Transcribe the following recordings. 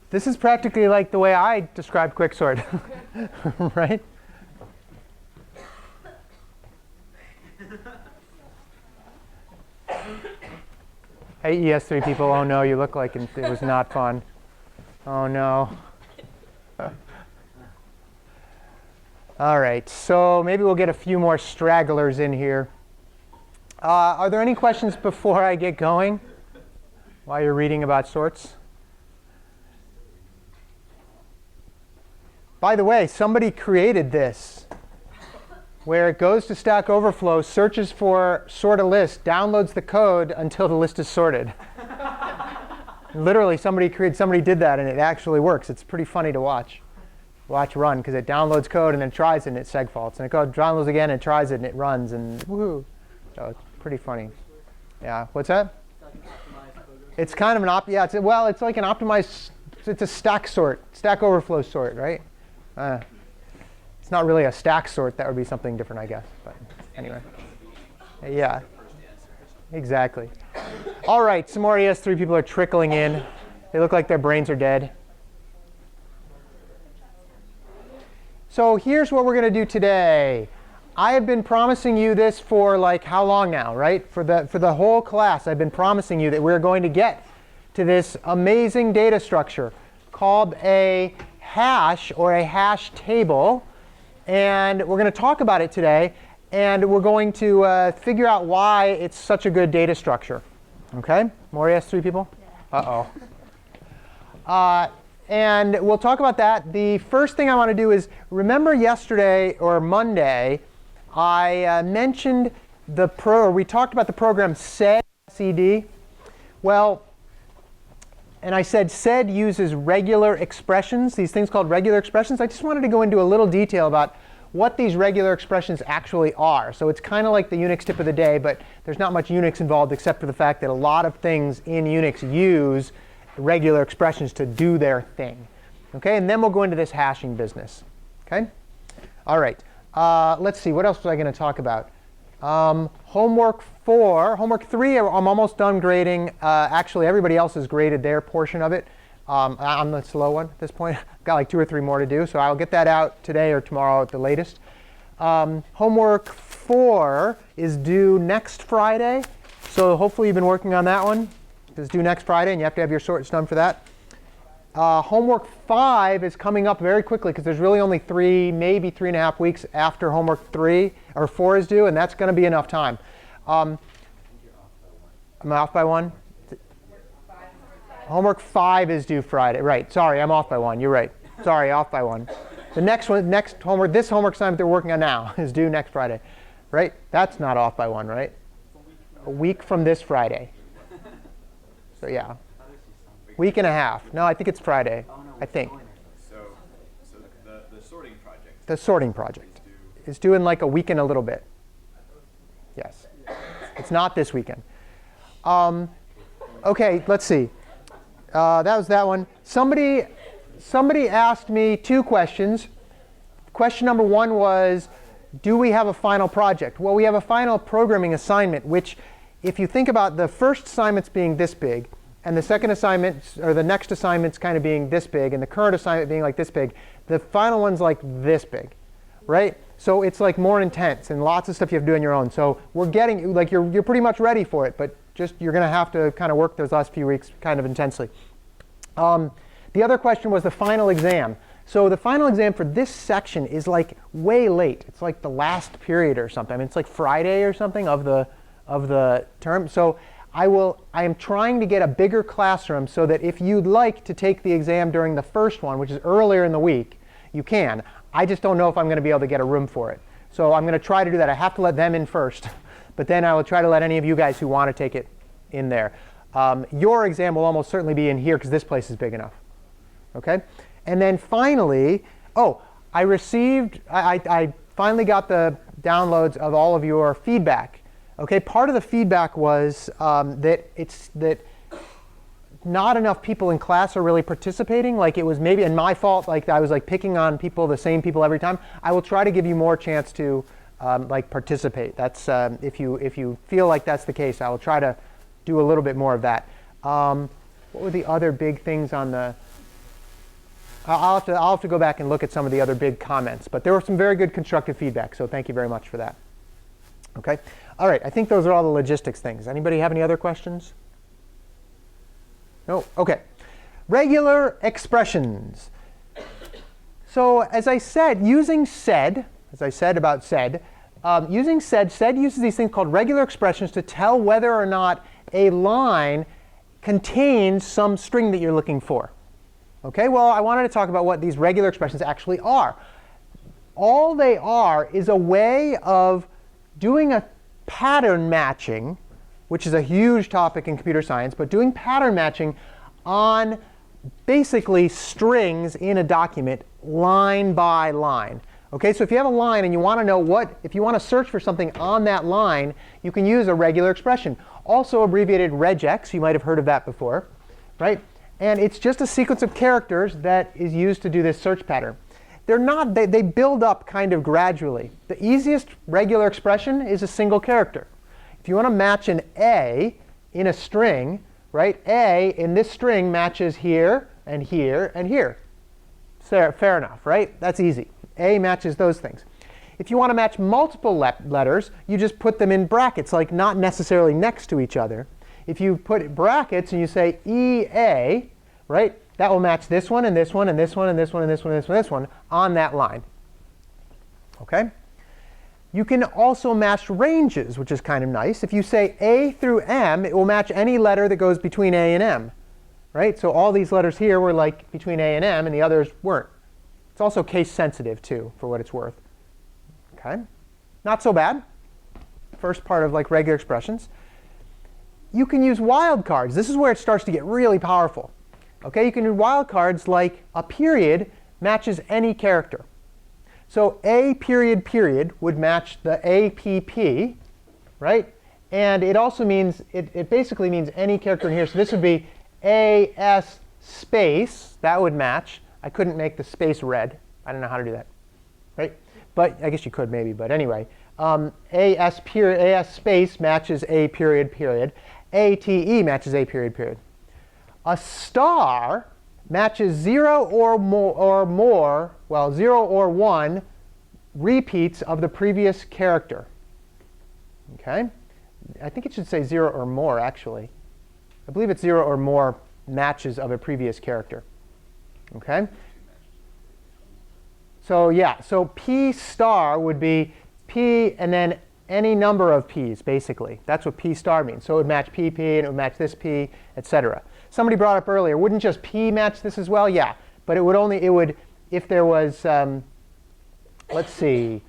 This is practically like the way I describe quicksort, right? Hey, ES3 people, oh no, you look like it was not fun. Oh no. All right, so maybe we'll get a few more stragglers in here. Are there any questions before I get going while you're reading about sorts? By the way, somebody created this where it goes to Stack Overflow, searches for sort a list, downloads the code until the list is sorted. Literally, somebody did that, and it actually works. It's pretty funny to watch run, because it downloads code and then tries it, and it segfaults. And it downloads again and tries it, and it runs, and woohoo. So it's pretty funny. Yeah, what's that? It's kind of an it's like an optimized, it's a stack sort, Stack Overflow sort, right? It's not really a stack sort. That would be something different, I guess. But anyway, yeah, exactly. All right, some more ES3 people are trickling in. They look like their brains are dead. So here's what we're going to do today. I have been promising you this for like how long now, right? For the whole class, I've been promising you that we're going to get to this amazing data structure called a hash or a hash table. And we're going to talk about it today. And we're going to figure out why it's such a good data structure. OK? More ES3 people? Uh-oh. And we'll talk about that. The first thing I want to do is, remember yesterday or Monday, I mentioned we talked about the program sed, S-E-D. Well, and I said sed uses regular expressions, these things called regular expressions. I just wanted to go into a little detail about what these regular expressions actually are. So it's kind of like the Unix tip of the day, but there's not much Unix involved except for the fact that a lot of things in Unix use regular expressions to do their thing. OK, and then we'll go into this hashing business. OK? All right. Let's see. What else was I going to talk about? Homework 3, I'm almost done grading. Actually, everybody else has graded their portion of it. I'm the slow one at this point. I've got like 2 or 3 more to do, so I'll get that out today or tomorrow at the latest. Homework 4 is due next Friday, so hopefully you've been working on that one. It's due next Friday, and you have to have your sorts done for that. Homework 5 is coming up very quickly, because there's really only 3, maybe 3.5 weeks after homework 3 or 4 is due, and that's going to be enough time. I'm off by 1. Homework 5 is due Friday. Right. Sorry, I'm off by 1. You're right. Sorry, off by 1. The next homework, this homework assignment they're working on now is due next Friday. Right? That's not off by 1, right? A week from this Friday. So yeah. Week and a half. No, I think it's Friday. I think. So the sorting project. The sorting project is due in like a week and a little bit. Yes. It's not this weekend. OK, let's see. That was that one. Somebody asked me 2 questions. Question number 1 was, do we have a final project? Well, we have a final programming assignment, which if you think about the first assignments being this big, and the second assignment, or the next assignment's kind of being this big, and the current assignment being like this big, the final one's like this big, right? So it's like more intense, and lots of stuff you have to do on your own. So we're getting, like, you're pretty much ready for it, but just you're going to have to kind of work those last few weeks kind of intensely. The other question was the final exam. So the final exam for this section is like way late. It's like the last period or something. I mean, it's like Friday or something of the term. So I am trying to get a bigger classroom so that if you'd like to take the exam during the first one, which is earlier in the week, you can. I just don't know if I'm going to be able to get a room for it. So I'm going to try to do that. I have to let them in first. But then I will try to let any of you guys who want to take it in there. Your exam will almost certainly be in here, because this place is big enough. OK? And then finally, I finally got the downloads of all of your feedback. OK, part of the feedback was that not enough people in class are really participating. Like, it was maybe, and my fault, like I was like picking on people, the same people every time. I will try to give you more chance to like participate. That's if you feel like that's the case, I will try to do a little bit more of that. What were the other big things on the I'll have to go back and look at some of the other big comments. But there were some very good constructive feedback, so thank you very much for that. OK? All right, I think those are all the logistics things. Anybody have any other questions? No? OK. Regular expressions. So as I said, using sed, as I said about sed, using sed uses these things called regular expressions to tell whether or not a line contains some string that you're looking for. OK, well, I wanted to talk about what these regular expressions actually are. All they are is a way of doing a pattern matching, which is a huge topic in computer science, but doing pattern matching on basically strings in a document line by line. OK, so if you have a line and you want to know if you want to search for something on that line, you can use a regular expression. Also abbreviated regex, you might have heard of that before, right? And it's just a sequence of characters that is used to do this search pattern. They build up kind of gradually. The easiest regular expression is a single character. If you want to match an A in a string, right, A in this string matches here and here and here. Fair enough, right? That's easy. A matches those things. If you want to match multiple letters, you just put them in brackets, like not necessarily next to each other. If you put brackets and you say EA, right, that will match this one and this one and this one and this one and this one and this one and this one on that line. OK? You can also match ranges, which is kind of nice. If you say A through M, it will match any letter that goes between A and M. Right? So all these letters here were like between A and M, and the others weren't. It's also case sensitive, too, for what it's worth. OK? Not so bad. First part of like regular expressions. You can use wildcards. This is where it starts to get really powerful. OK? You can do wildcards like a period matches any character. So A period period would match the APP, right? And it also means, it basically means any character in here. So this would be AS space. That would match. I couldn't make the space red. I don't know how to do that, right? But I guess you could maybe. But anyway, AS space matches A period period. ATE matches A period period. A star matches 0 or more, well, 0 or 1 repeats of the previous character. OK? I think it should say 0 or more, actually. I believe it's 0 or more matches of a previous character. OK? So yeah, so P star would be P and then any number of P's, basically. That's what P star means. So it would match PP, and it would match this P, et cetera. Somebody brought up earlier, wouldn't just P match this as well? Yeah, but it would, if there was, let's see,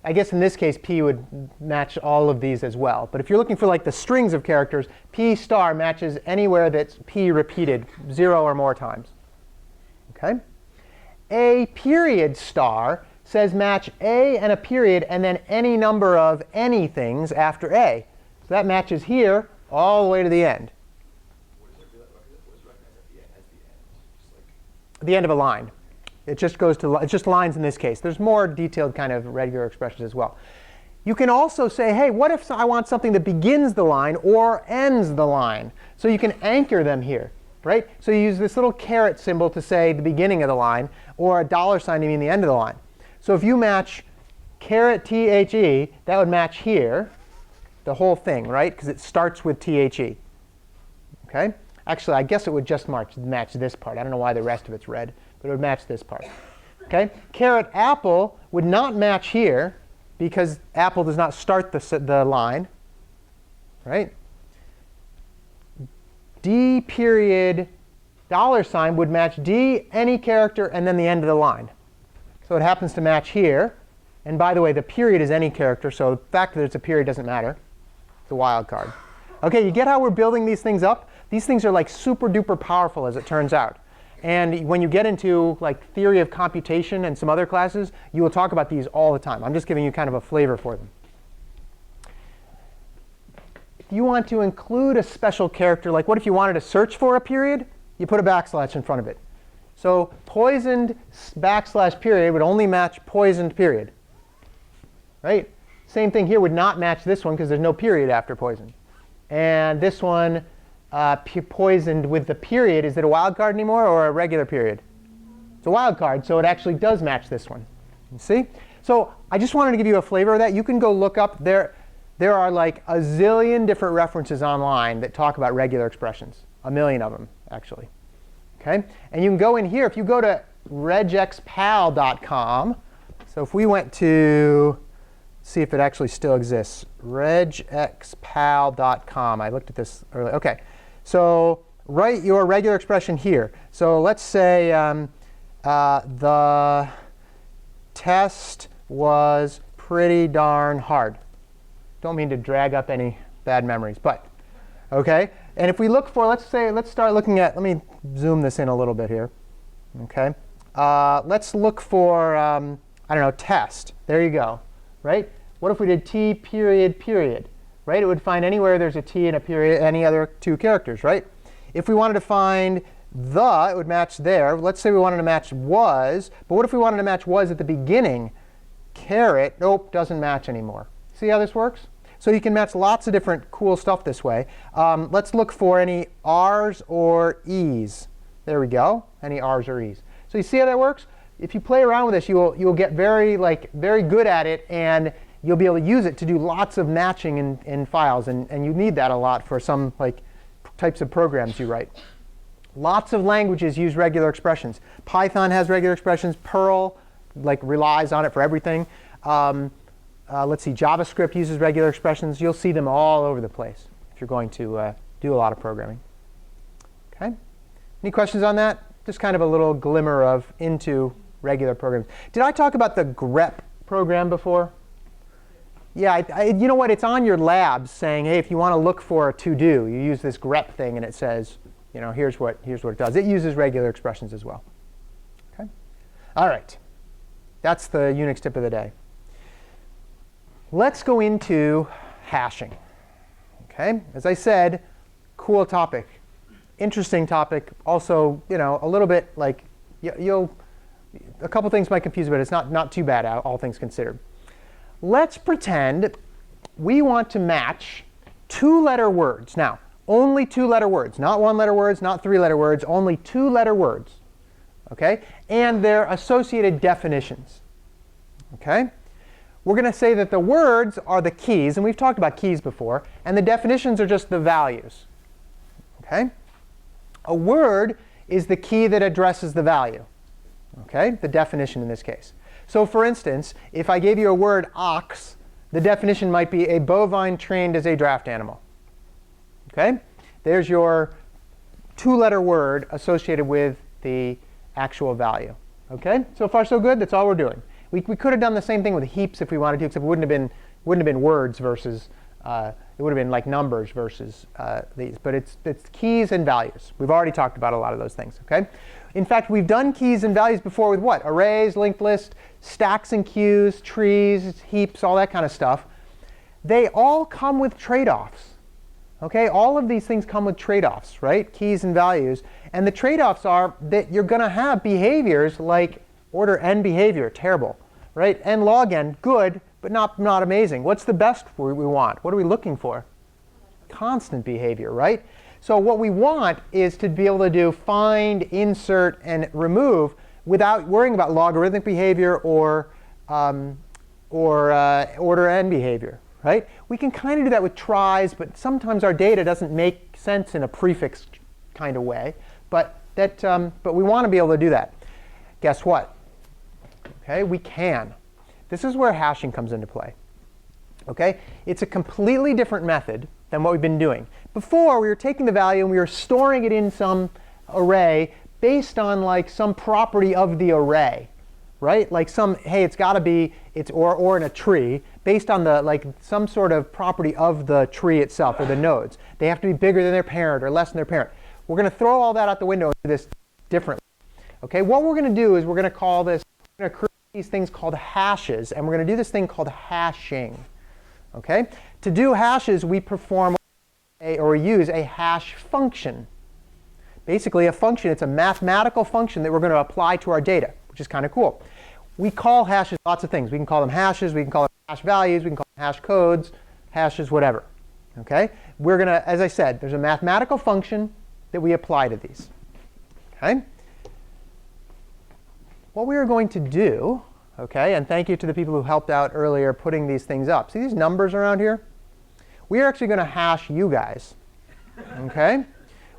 I guess in this case, P would match all of these as well. But if you're looking for like the strings of characters, P star matches anywhere that's P repeated 0 or more times. OK? A period star says match A and a period and then any number of anythings after A. So that matches here all the way to the end. The end of a line. It just goes to, it's just lines in this case. There's more detailed kind of regular expressions as well. You can also say, hey, what if I want something that begins the line or ends the line? So you can anchor them here, right? So you use this little caret symbol to say the beginning of the line, or a $ sign to mean the end of the line. So if you match caret THE, that would match here, the whole thing, right? Because it starts with THE. OK? Actually, I guess it would just match this part. I don't know why the rest of it's red, but it would match this part. OK? Caret apple would not match here, because apple does not start the line, right? D period $ would match D, any character, and then the end of the line. So it happens to match here. And by the way, the period is any character, so the fact that it's a period doesn't matter. It's a wild card. OK, you get how we're building these things up? These things are like super duper powerful, as it turns out. And when you get into like theory of computation and some other classes, you will talk about these all the time. I'm just giving you kind of a flavor for them. If you want to include a special character, like what if you wanted to search for a period? You put a backslash in front of it. So poisoned / period would only match poisoned period. Right? Same thing here would not match this one because there's no period after poison. And this one, poisoned with the period, is it a wildcard anymore or a regular period? It's a wild card, so it actually does match this one. You see? So I just wanted to give you a flavor of that. You can go look up. There are like a zillion different references online that talk about regular expressions. A million of them, actually. Okay? And you can go in here. If you go to regexpal.com, so if we went to, see if it actually still exists, regexpal.com. I looked at this earlier. OK. So write your regular expression here. So let's say the test was pretty darn hard. Don't mean to drag up any bad memories, but OK. And if we look for, let's start looking at, let me zoom this in a little bit here. OK. Let's look for, I don't know, test. There you go. Right? What if we did t period period? Right? It would find anywhere there's a t and a period, any other two characters, right? If we wanted to find the, it would match there. Let's say we wanted to match was, but what if we wanted to match was at the beginning? Caret, nope, doesn't match anymore. See how this works? So you can match lots of different cool stuff this way. Let's look for any r's or e's. There we go, any r's or e's. So you see how that works? If you play around with this, you will get very good at it, and you'll be able to use it to do lots of matching in files. And you need that a lot for some types of programs you write. Lots of languages use regular expressions. Python has regular expressions. Perl relies on it for everything. Let's see, JavaScript uses regular expressions. You'll see them all over the place if you're going to do a lot of programming. OK? Any questions on that? Just kind of a little glimmer of into regular programs. Did I talk about the grep program before? Yeah, you know what? It's on your labs saying, hey, if you want to look for a to-do, you use this grep thing, and it says, here's what it does. It uses regular expressions as well. OK? All right. That's the Unix tip of the day. Let's go into hashing. OK? As I said, cool topic. Interesting topic. Also, a little bit a couple things might confuse you, but it's not too bad, all things considered. Let's pretend we want to match two-letter words. Now, only two-letter words, not one-letter words, not three-letter words, only two-letter words. OK? And their associated definitions. OK? We're going to say that the words are the keys, and we've talked about keys before, and the definitions are just the values. OK? A word is the key that addresses the value. OK? The definition in this case. So for instance, if I gave you a word ox, the definition might be a bovine trained as a draft animal. OK? There's your two-letter word associated with the actual value. OK? So far, so good. That's all we're doing. We could have done the same thing with heaps if we wanted to, except it wouldn't have been words versus, it would have been like numbers versus these. But it's keys and values. We've already talked about a lot of those things. OK? In fact, we've done keys and values before with what? Arrays, linked list, stacks and queues, trees, heaps, all that kind of stuff. They all come with trade-offs. OK? All of these things come with trade-offs, right? Keys and values. And the trade-offs are that you're going to have behaviors like order n behavior, terrible. Right? N log n, good, but not amazing. What's the best we want? What are we looking for? Constant behavior, right? So what we want is to be able to do find, insert, and remove without worrying about logarithmic behavior or order n behavior, right? We can kind of do that with tries, but sometimes our data doesn't make sense in a prefix kind of way. But we want to be able to do that. Guess what? OK, we can. This is where hashing comes into play. OK, it's a completely different method than what we've been doing. Before, we were taking the value and we were storing it in some array based on some property of the array, right? Like hey, it's got to be or in a tree based on the some sort of property of the tree itself or the nodes. They have to be bigger than their parent or less than their parent. We're going to throw all that out the window and do this differently. OK, what we're going to do is we're going to call this. We're going to create these things called hashes, and we're going to do this thing called hashing. Okay? To do hashes, we perform or use a hash function. Basically, a function, it's a mathematical function that we're going to apply to our data, which is kind of cool. We call hashes lots of things. We can call them hashes, we can call them hash values, we can call them hash codes, hashes, whatever. Okay? We're going to, as I said, there's a mathematical function that we apply to these. Okay? what we are going to do, okay, and thank you to the people who helped out earlier putting these things up. See these numbers around here? We are actually going to hash you guys, okay?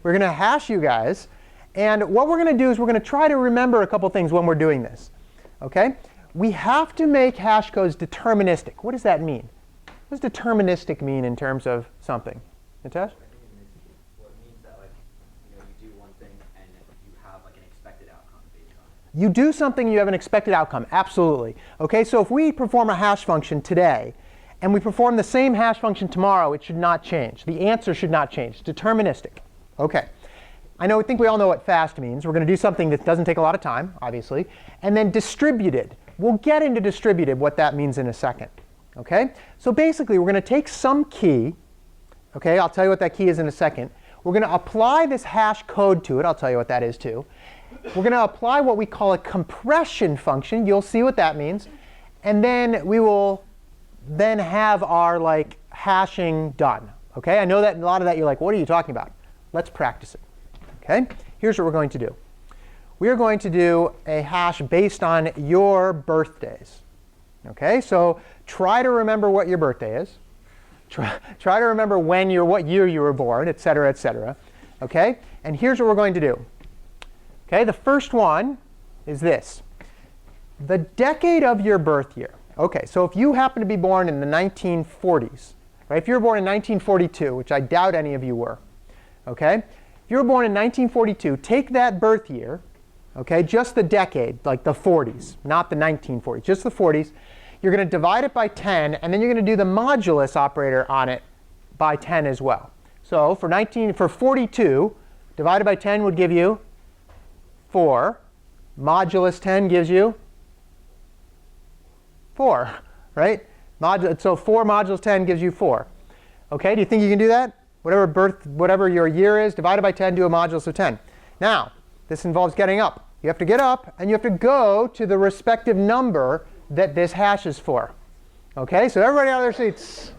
We're going to hash you guys. And what we're going to do is we're going to try to remember a couple things when we're doing this, okay? We have to make hash codes deterministic. What does that mean? What does deterministic mean in terms of something? Nitesh? Well, it means that you do one thing and you have an expected outcome based on it. You do something, you have an expected outcome. Absolutely. Okay, so if we perform a hash function today, and we perform the same hash function tomorrow, it should not change. The answer should not change. Deterministic. Okay. I think we all know what fast means. We're going to do something that doesn't take a lot of time, obviously. And then distributed. We'll get into distributed, what that means in a second. Okay? So basically, we're going to take some key. Okay, I'll tell you what that key is in a second. We're going to apply this hash code to it. I'll tell you what that is too. We're going to apply what we call a compression function. You'll see what that means. And then we will then have our hashing done. Okay? I know that a lot of that you're like, what are you talking about? Let's practice it. Okay? Here's what we're going to do. We are going to do a hash based on your birthdays. Okay? So try to remember what your birthday is. Try to remember what year you were born, et cetera, et cetera. Okay? And here's what we're going to do. Okay? The first one is this. The decade of your birth year. Okay, so if you happen to be born in the 1940s, right? If you were born in 1942, which I doubt any of you were, okay? If you were born in 1942, take that birth year, okay, just the decade, like the 40s, not the 1940s, just the 40s. You're going to divide it by 10, and then you're going to do the modulus operator on it by 10 as well. So for 42, divided by 10 would give you 4. Modulus 10 gives you 4, right? So 4 modulus 10 gives you 4. Okay, do you think you can do that? Whatever your year is, divided by 10, do a modulus of 10. Now, this involves getting up. You have to get up, and you have to go to the respective number that this hash is for. Okay, so everybody out of their seats.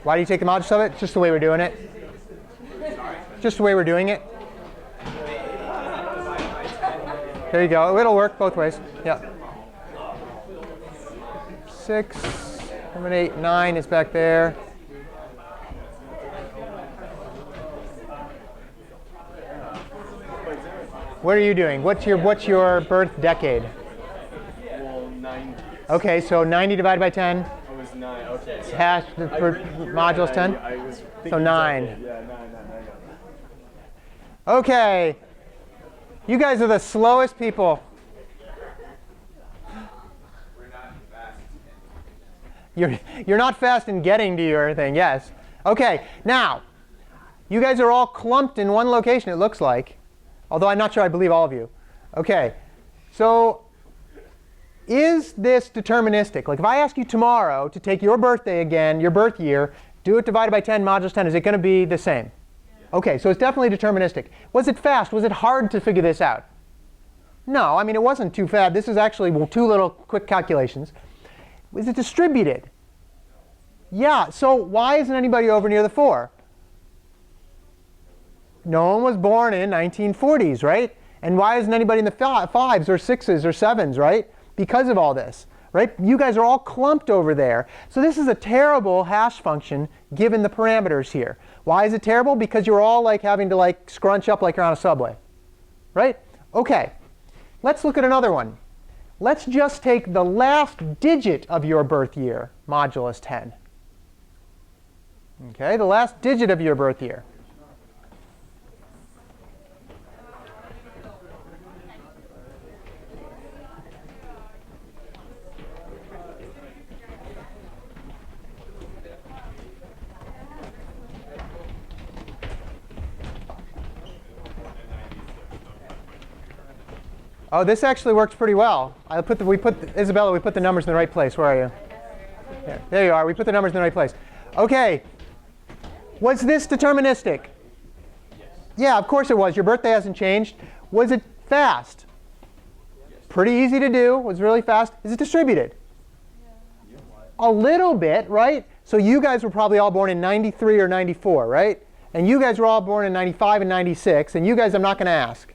Why do you take the modulus of it? It's just the way we're doing it. Just the way we're doing it. There you go. It'll work both ways. Yeah. 6, 7, 8, 9 is back there. What are you doing? What's your birth decade? Well, 90. Okay, so 90 divided by 10. It was 9. Okay. So Hash for modulus 10. I was So 9. Yeah, 9. Okay. You guys are the slowest people. We're not fast. You're not fast in getting to your thing, yes. Okay, now, you guys are all clumped in one location, it looks like. Although I'm not sure I believe all of you. Okay, so is this deterministic? Like if I ask you tomorrow to take your birthday again, your birth year, do it divided by 10, modulus 10, is it going to be the same? Okay, so it's definitely deterministic. Was it fast? Was it hard to figure this out? No, I mean, it wasn't too fast. This is actually 2 little quick calculations. Was it distributed? Yeah, so why isn't anybody over near the 4? No one was born in 1940s, right? And why isn't anybody in the 5s or 6s or 7s, right? Because of all this, right? You guys are all clumped over there. So this is a terrible hash function given the parameters here. Why is it terrible? Because you're all having to scrunch up like you're on a subway, right? Okay, let's look at another one. Let's just take the last digit of your birth year, modulus 10. Okay, the last digit of your birth year. Oh, this actually works pretty well. Isabella, we put the numbers in the right place. Where are you? There you are. We put the numbers in the right place. OK. Was this deterministic? Yes. Yeah, of course it was. Your birthday hasn't changed. Was it fast? Yes. Pretty easy to do. Was really fast. Is it distributed? Yeah. A little bit, right? So you guys were probably all born in 93 or 94, right? and you guys were all born in 95 and 96, and you guys I'm not going to ask,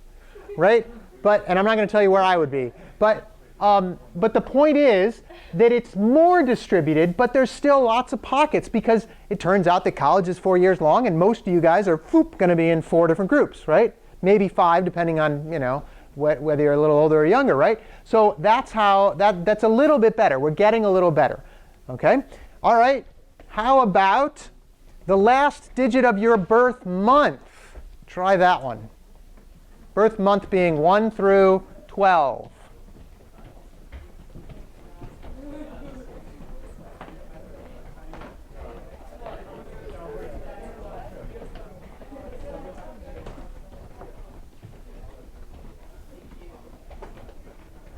right? And I'm not going to tell you where I would be. But the point is that it's more distributed, but there's still lots of pockets because it turns out that college is 4 years long, and most of you guys are going to be in 4 different groups, right? Maybe 5, depending on whether you're a little older or younger, right? So that's how that's a little bit better. We're getting a little better, okay? All right. How about the last digit of your birth month? Try that one. Birth month being 1 through 12.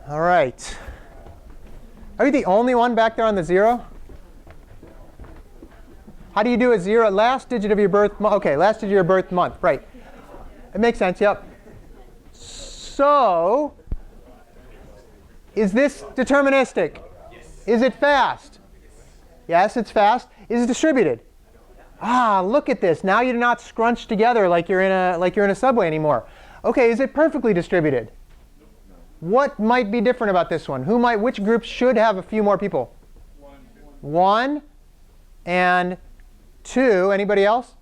All right. Are you the only one back there on the 0? How do you do a 0? Last digit of your birth month. OK, last digit of your birth month. Right. It makes sense. Yep. So is this deterministic? Yes. Is it fast? Yes, it's fast. Is it distributed? Ah, look at this. Now you're not scrunched together like you're in a subway anymore. OK, is it perfectly distributed? What might be different about this one? Which group should have a few more people? 1 and 2. Anybody else?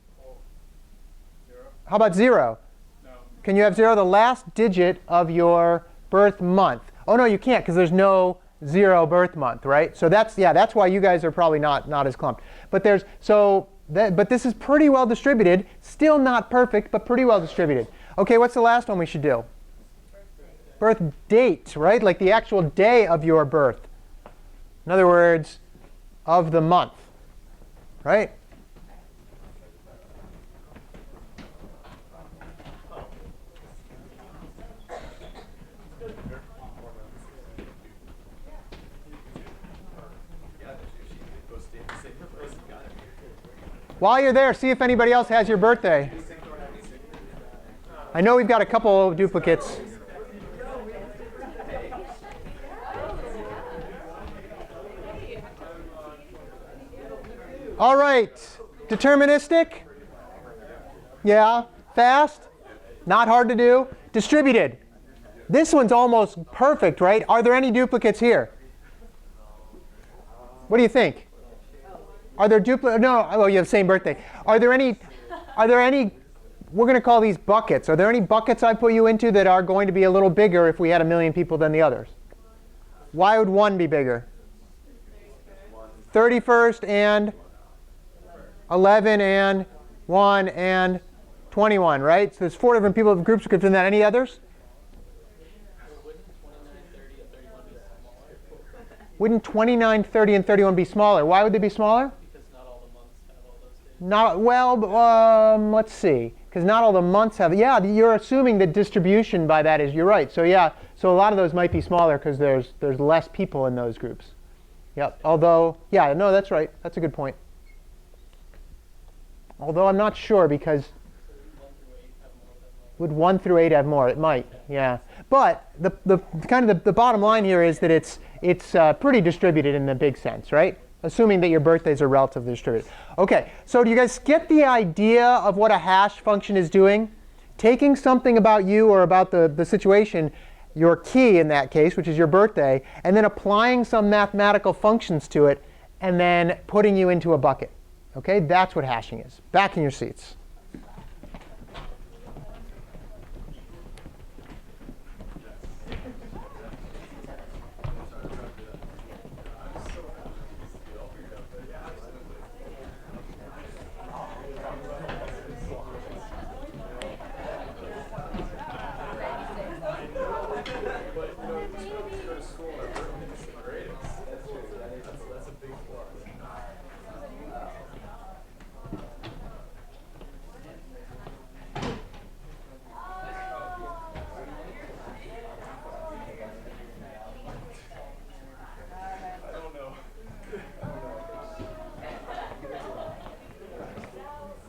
0. How about 0? No. Can you have 0, the last digit of your birth month? Oh, no, you can't because there's no 0 birth month, right? So that's why you guys are probably not as clumped. But but this is pretty well distributed. Still not perfect, but pretty well distributed. OK, what's the last one we should do? Birth date, right? Like the actual day of your birth. In other words, of the month, right? While you're there, see if anybody else has your birthday. I know we've got a couple duplicates. All right, deterministic? Yeah, fast? Not hard to do. Distributed? This one's almost perfect, right? Are there any duplicates here? What do you think? Are there duplicates? No, oh, you have the same birthday. Are there any, we're going to call these buckets. Are there any buckets I put you into that are going to be a little bigger if we had 1 million people than the others? Why would 1 be bigger? 31st and 11 and 1 and 21, right? So there's 4 different people, groups within that. Any others? Wouldn't 29, 30, and 31 be smaller? Why would they be smaller? Because not all the months have all those days. Let's see. Because not all the months have. Yeah, you're assuming that distribution by that is. You're right. So yeah, so a lot of those might be smaller because there's less people in those groups. Yep. Although, yeah, no, that's right. That's a good point. Although I'm not sure because would 1 through 8 have more? It might, yeah. But the kind of the bottom line here is that it's pretty distributed in the big sense, right? Assuming that your birthdays are relatively distributed. OK, so do you guys get the idea of what a hash function is doing? Taking something about you or about the situation, your key in that case, which is your birthday, and then applying some mathematical functions to it, and then putting you into a bucket. OK, that's what hashing is. Back in your seats.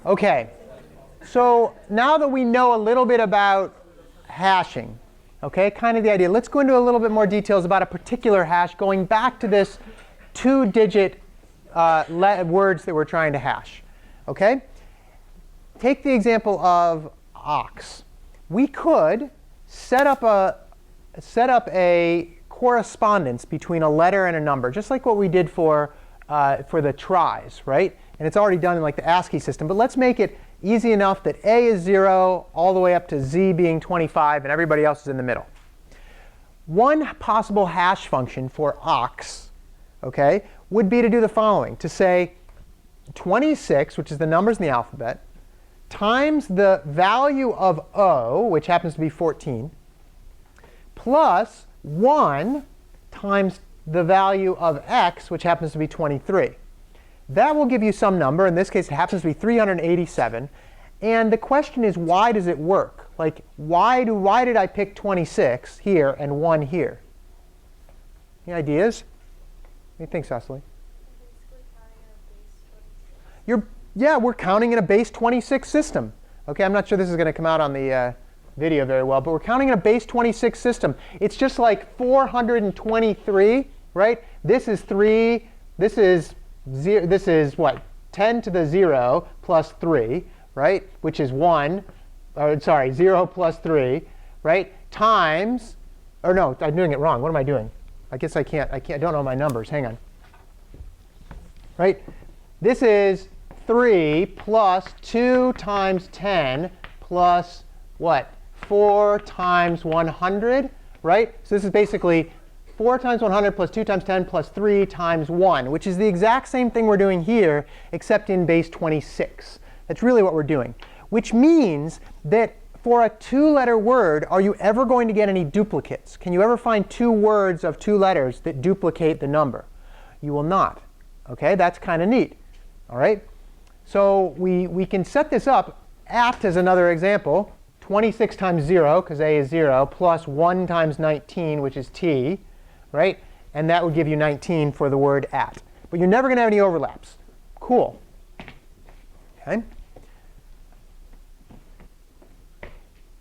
OK, so now that we know a little bit about hashing, OK, kind of the idea, let's go into a little bit more details about a particular hash, going back to this 2-digit words that we're trying to hash. OK, take the example of ox. We could set up a correspondence between a letter and a number, just like what we did for the tries, right? And it's already done in like the ASCII system. But let's make it easy enough that A is 0 all the way up to Z being 25, and everybody else is in the middle. One possible hash function for ox, okay, would be to do the following, to say 26, which is the numbers in the alphabet, times the value of O, which happens to be 14, plus 1 times the value of X, which happens to be 23. That will give you some number. In this case, it happens to be 387. And the question is, why does it work? Like, why did I pick 26 here and 1 here? Any ideas? What do you think, Cecily? Yeah, we're counting in a base 26 system. OK, I'm not sure this is going to come out on the video very well, but we're counting in a base 26 system. It's just like 423, right? This is 3. This is 0. This is what? 10 to the 0 plus 3, right? Which is 1. Or sorry, 0 plus 3, right? Times, or no, I'm doing it wrong. What am I doing? I guess I don't know my numbers. Hang on. Right? This is 3 plus 2 times 10 plus what? 4 times 100, right? So this is basically 4 times 100 plus 2 times 10 plus 3 times 1, which is the exact same thing we're doing here, except in base 26. That's really what we're doing. Which means that for a 2-letter word, are you ever going to get any duplicates? Can you ever find 2 words of 2 letters that duplicate the number? You will not. OK, that's kind of neat. All right. So we can set this up. At is another example. 26 times 0, because A is 0, plus 1 times 19, which is T, right? And that would give you 19 for the word at. But you're never going to have any overlaps. Cool. OK.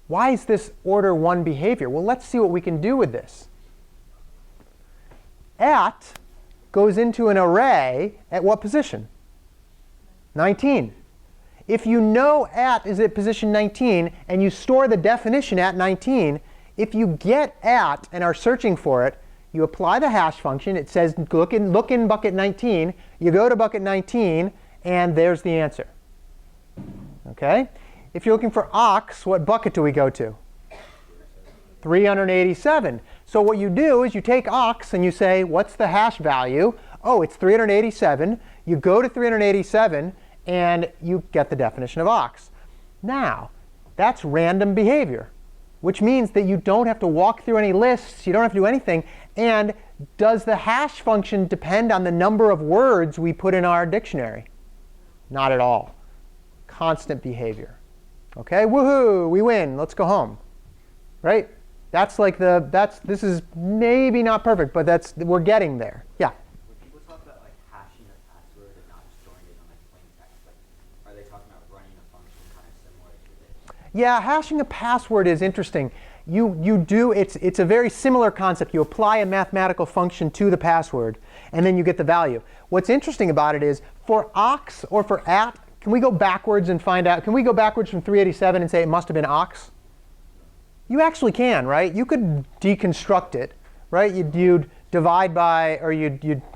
Why is this order 1 behavior? Well, let's see what we can do with this. At goes into an array at what position? 19. If you know at is at position 19 and you store the definition at 19, if you get at and are searching for it, you apply the hash function. It says look in bucket 19. You go to bucket 19, and there's the answer. OK? If you're looking for ox, what bucket do we go to? 387. So what you do is you take ox and you say, what's the hash value? Oh, it's 387. You go to 387, and you get the definition of ox. Now, that's random behavior, which means that you don't have to walk through any lists. You don't have to do anything. And does the hash function depend on the number of words we put in our dictionary? Not at all. Constant behavior. OK, woohoo, we win. Let's go home. Right? That's like this is maybe not perfect, but we're getting there. Yeah? When people talk about like hashing a password and not just storing it on like plain text, like, are they talking about running a function kind of similar to this? Yeah, hashing a password is interesting. It's a very similar concept. You apply a mathematical function to the password, and then you get the value. What's interesting about it is for ox or for at, can we go backwards and find out? Can we go backwards from 387 and say it must have been ox? You actually can, right? You could deconstruct it, right? You'd divide by, or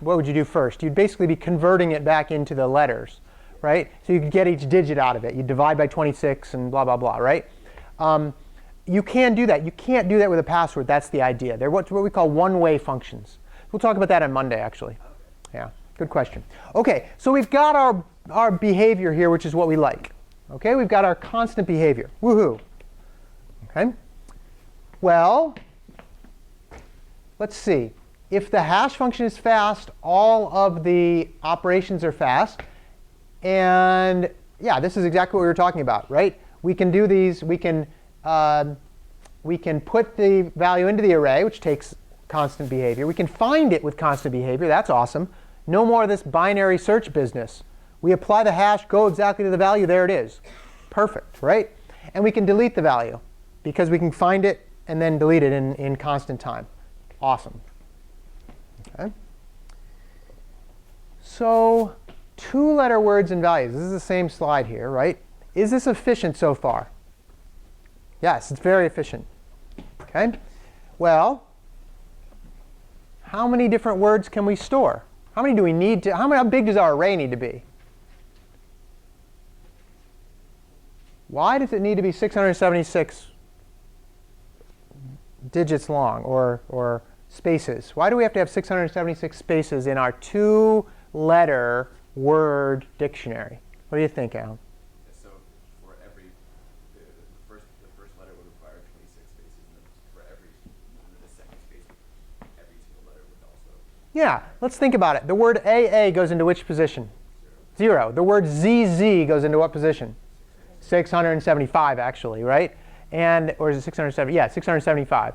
what would you do first? You'd basically be converting it back into the letters, right? So you could get each digit out of it. You'd divide by 26 and blah, blah, blah, right? You can do that. You can't do that with a password. That's the idea. They're what we call one-way functions. We'll talk about that on Monday, actually. Yeah, good question. OK, so we've got our behavior here, which is what we like. OK, we've got our constant behavior. Woohoo. OK. Well, let's see. If the hash function is fast, all of the operations are fast. And yeah, this is exactly what we were talking about, right? We can do these. We can put the value into the array, which takes constant behavior. We can find it with constant behavior. That's awesome. No more of this binary search business. We apply the hash, go exactly to the value. There it is. Perfect, right? And we can delete the value because we can find it and then delete it in constant time. Awesome. Okay. So 2-letter words and values. This is the same slide here, right? Is this efficient so far? Yes, it's very efficient. Okay. Well, how many different words can we store? How many do we need to? How big does our array need to be? Why does it need to be 676 digits long, or spaces? Why do we have to have 676 spaces in our 2-letter word dictionary? What do you think, Alan? So for every, the first letter would require 26 spaces, and then for the second space, every single letter would also. Yeah, let's think about it. The word AA goes into which position? 0. The word ZZ goes into what position? 675, actually, right? Or is it 670? Yeah, 675.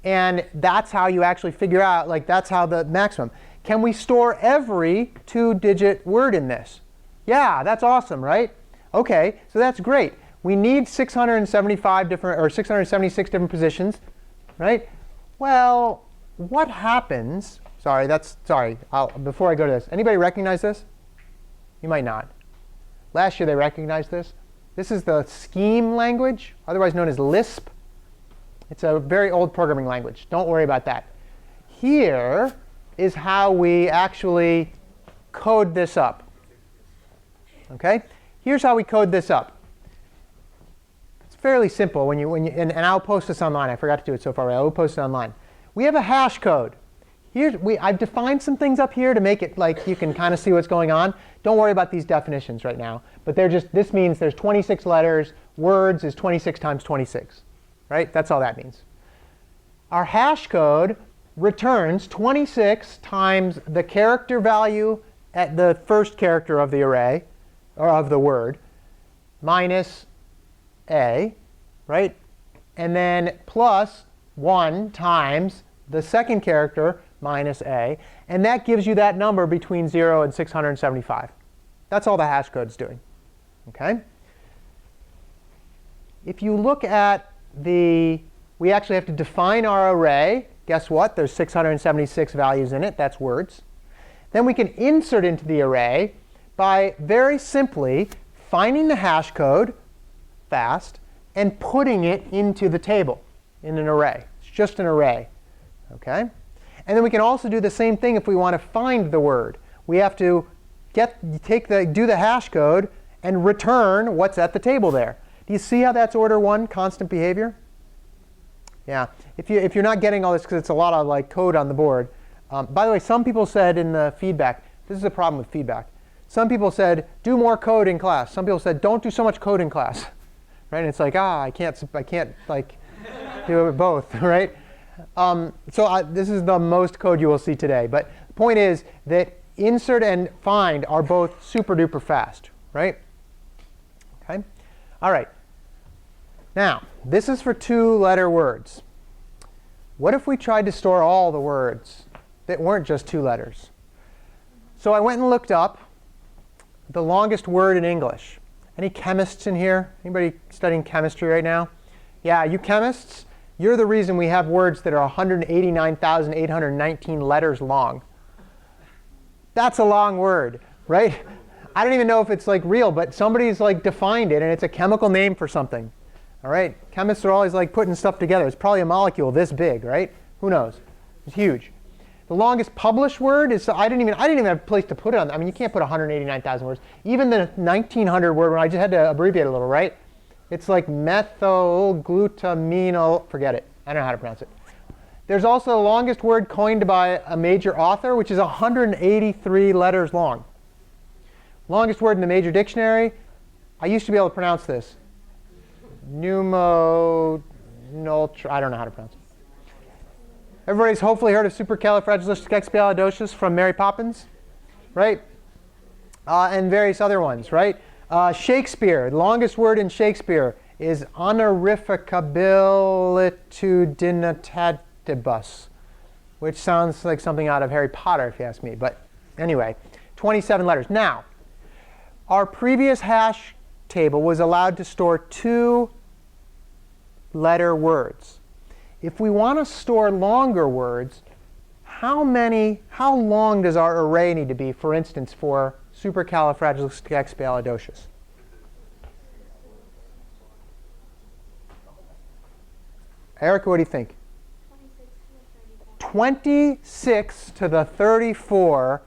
And that's how you actually figure out, like, that's how the maximum. Can we store every 2-digit word in this? Yeah, that's awesome, right? OK, so that's great. We need 675 different, or 676 different positions, right? Well, what happens? Sorry, before I go to this, anybody recognize this? You might not. Last year they recognized this. This is the Scheme language, otherwise known as Lisp. It's a very old programming language. Don't worry about that. Here is how we actually code this up. OK? Here's how we code this up. It's fairly simple. And I'll post this online. I forgot to do it so far. I will post it online. We have a hash code. I've defined some things up here to make it like you can kind of see what's going on. Don't worry about these definitions right now. But this means there's 26 letters. Words is 26 times 26. Right? That's all that means. Our hash code returns 26 times the character value at the first character of the array, or of the word, minus a, right? And then plus 1 times the second character minus a. And that gives you that number between 0 and 675. That's all the hash code's doing. OK? If you look at we actually have to define our array. Guess what? There's 676 values in it. That's words. Then we can insert into the array by very simply finding the hash code fast and putting it into the table in an array. It's just an array. OK? And then we can also do the same thing if we want to find the word. We have to do the hash code and return what's at the table there. Do you see how that's order 1 constant behavior? Yeah. If you're not getting all this, because it's a lot of like code on the board. By the way, some people said in the feedback, this is a problem with feedback. Some people said, do more code in class. Some people said, don't do so much code in class. Right? And it's like, I can't like do it both, right? This is the most code you will see today. But the point is that insert and find are both super duper fast, right? OK? All right. Now, this is for 2-letter words. What if we tried to store all the words that weren't just 2 letters? So I went and looked up the longest word in English. Any chemists in here? Anybody studying chemistry right now? Yeah, you chemists, you're the reason we have words that are 189,819 letters long. That's a long word, right? I don't even know if it's like real, but somebody's like defined it, and it's a chemical name for something. All right? Chemists are always like putting stuff together. It's probably a molecule this big, right? Who knows? It's huge. The longest published word is, I didn't even have a place to put it on. I mean, you can't put 189,000 words. Even the 1900 word one, I just had to abbreviate a little, right? It's like methylglutaminyl. Forget it. I don't know how to pronounce it. There's also the longest word coined by a major author, which is 183 letters long. Longest word in the major dictionary, I used to be able to pronounce this. I don't know how to pronounce it. Everybody's hopefully heard of supercalifragilisticexpialidocious from Mary Poppins, right? And various other ones, right? Shakespeare, the longest word in Shakespeare is honorificabilitudinatatibus, which sounds like something out of Harry Potter, if you ask me. But anyway, 27 letters. Now, our previous hash table was allowed to store 2-letter words. If we want to store longer words, how long does our array need to be, for instance, for supercalifragilisticexpialidocious? Erica, what do you think? 26 to the 34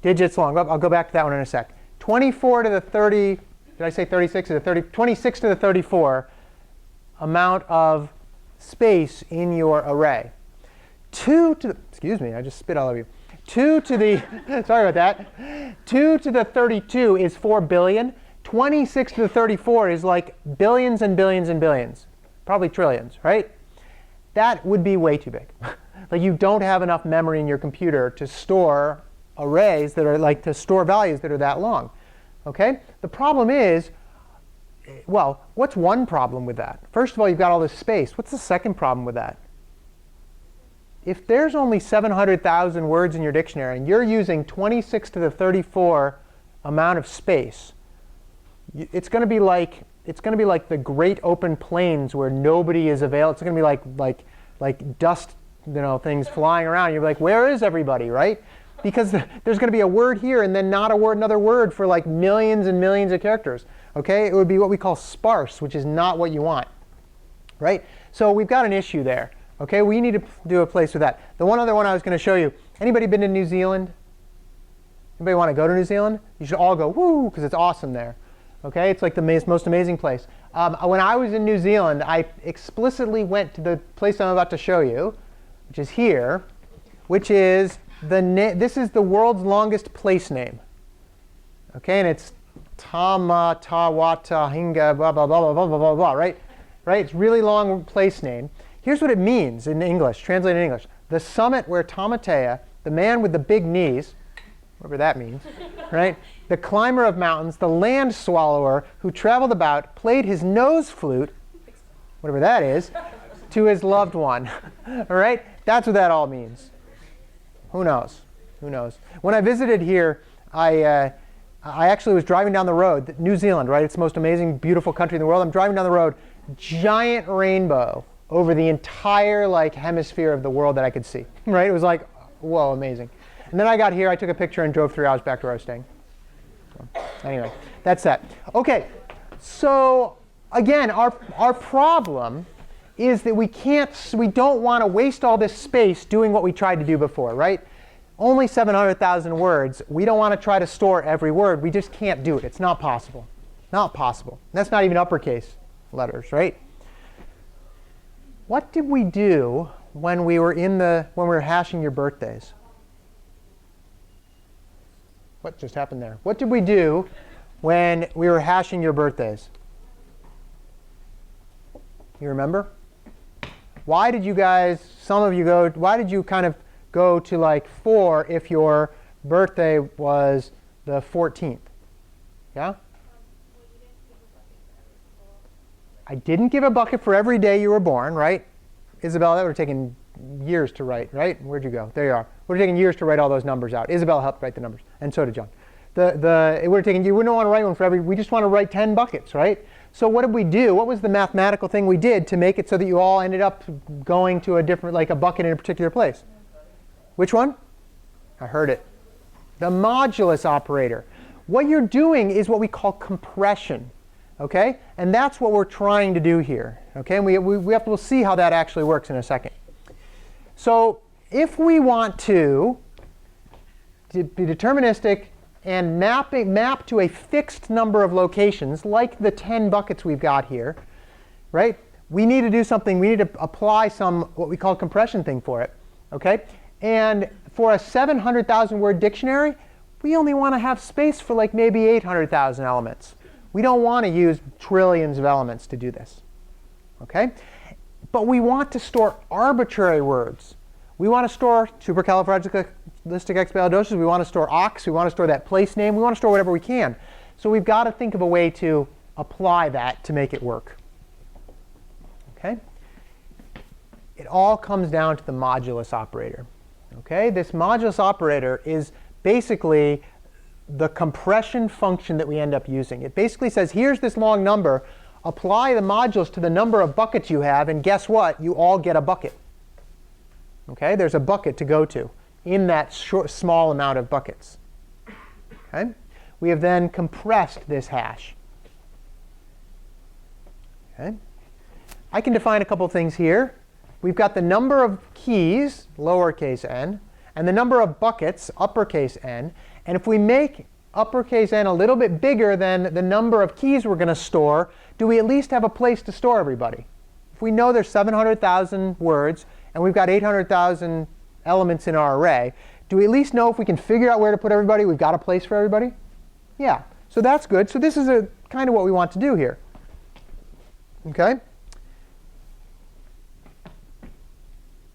digits long. I'll go back to that one in a sec. 24 to the 30, did I say 36 to the 30? 26 to the 34 amount of space in your array. 2 to the, excuse me, I just spit all over you. 2 to the, sorry about that. 2 to the 32 is 4 billion. 26 to the 34 is like billions and billions and billions. Probably trillions, right? That would be way too big. Like you don't have enough memory in your computer to store arrays that are like to store values that are that long. Okay? The problem is, well, what's one problem with that? First of all, you've got all this space. What's the second problem with that? If there's only 700,000 words in your dictionary and you're using 26 to the 34 amount of space, it's going to be like the great open plains where nobody is available. It's going to be like dust, things flying around. You're like, where is everybody, right? Because there's going to be a word here and then not another word for like millions and millions of characters. Okay, it would be what we call sparse, which is not what you want, right? So we've got an issue there. Okay, we need to do a place with that. The one other one I was going to show you. Anybody been to New Zealand? Anybody want to go to New Zealand? You should all go, woo, because it's awesome there. Okay, it's like the most amazing place. When I was in New Zealand, I explicitly went to the place I'm about to show you, which is here, which is this is the world's longest place name. Okay, and it's Tamatawata Hinga blah blah blah blah blah blah blah, right? Right? It's really long place name. Here's what it means in English, translated in English. The summit where Tamatea, the man with the big knees, whatever that means, right? The climber of mountains, the land swallower who traveled about, played his nose flute, whatever that is, to his loved one. All right? That's what that all means. Who knows? Who knows? When I visited here, I actually was driving down the road, New Zealand, right? It's the most amazing, beautiful country in the world. I'm driving down the road, giant rainbow over the entire hemisphere of the world that I could see, right? It was like, whoa, amazing. And then I got here, I took a picture and drove 3 hours back to where I was staying. So, anyway, that's that. Okay, so again, our problem is that we don't want to waste all this space doing what we tried to do before, right? Only 700,000 words. We don't want to try to store every word. We just can't do it. It's not possible. Not possible. And that's not even uppercase letters, right? What did we do when we were hashing your birthdays? What just happened there? What did we do when we were hashing your birthdays? You remember? Why did you guys, why did you kind of go to 4 if your birthday was the 14th? Yeah? I didn't give a bucket for every day you were born, right? Isabel, that would have taken years to write, right? Where'd you go? There you are. It would have taken years to write all those numbers out. Isabel helped write the numbers, and so did John. It would have taken, you wouldn't want to write one for every, we just want to write 10 buckets, right? So what did we do? What was the mathematical thing we did to make it so that you all ended up going to a different, a bucket in a particular place? Which one? I heard it. The modulus operator. What you're doing is what we call compression. Okay? And that's what we're trying to do here. Okay? And we'll see how that actually works in a second. So if we want to be deterministic and map to a fixed number of locations, like the 10 buckets we've got here, right? We need to do something. We need to apply some what we call compression thing for it. Okay? And for a 700,000 word dictionary, we only want to have space for maybe 800,000 elements. We don't want to use trillions of elements to do this. Okay? But we want to store arbitrary words. We want to store supercalifragilisticexpialidocious. We want to store ox. We want to store that place name. We want to store whatever we can. So we've got to think of a way to apply that to make it work. Okay? It all comes down to the modulus operator. Okay? This modulus operator is basically the compression function that we end up using. It basically says, here's this long number. Apply the modulus to the number of buckets you have, and guess what? You all get a bucket. Okay? There's a bucket to go to in that small amount of buckets. Okay? We have then compressed this hash. Okay? I can define a couple things here. we've got the number of keys, lowercase n, and the number of buckets, uppercase n. And if we make uppercase n a little bit bigger than the number of keys we're going to store, do we at least have a place to store everybody? If we know there's 700,000 words and we've got 800,000 elements in our array, do we at least know if we can figure out where to put everybody, we've got a place for everybody? Yeah, so that's good. So this is kind of what we want to do here. OK?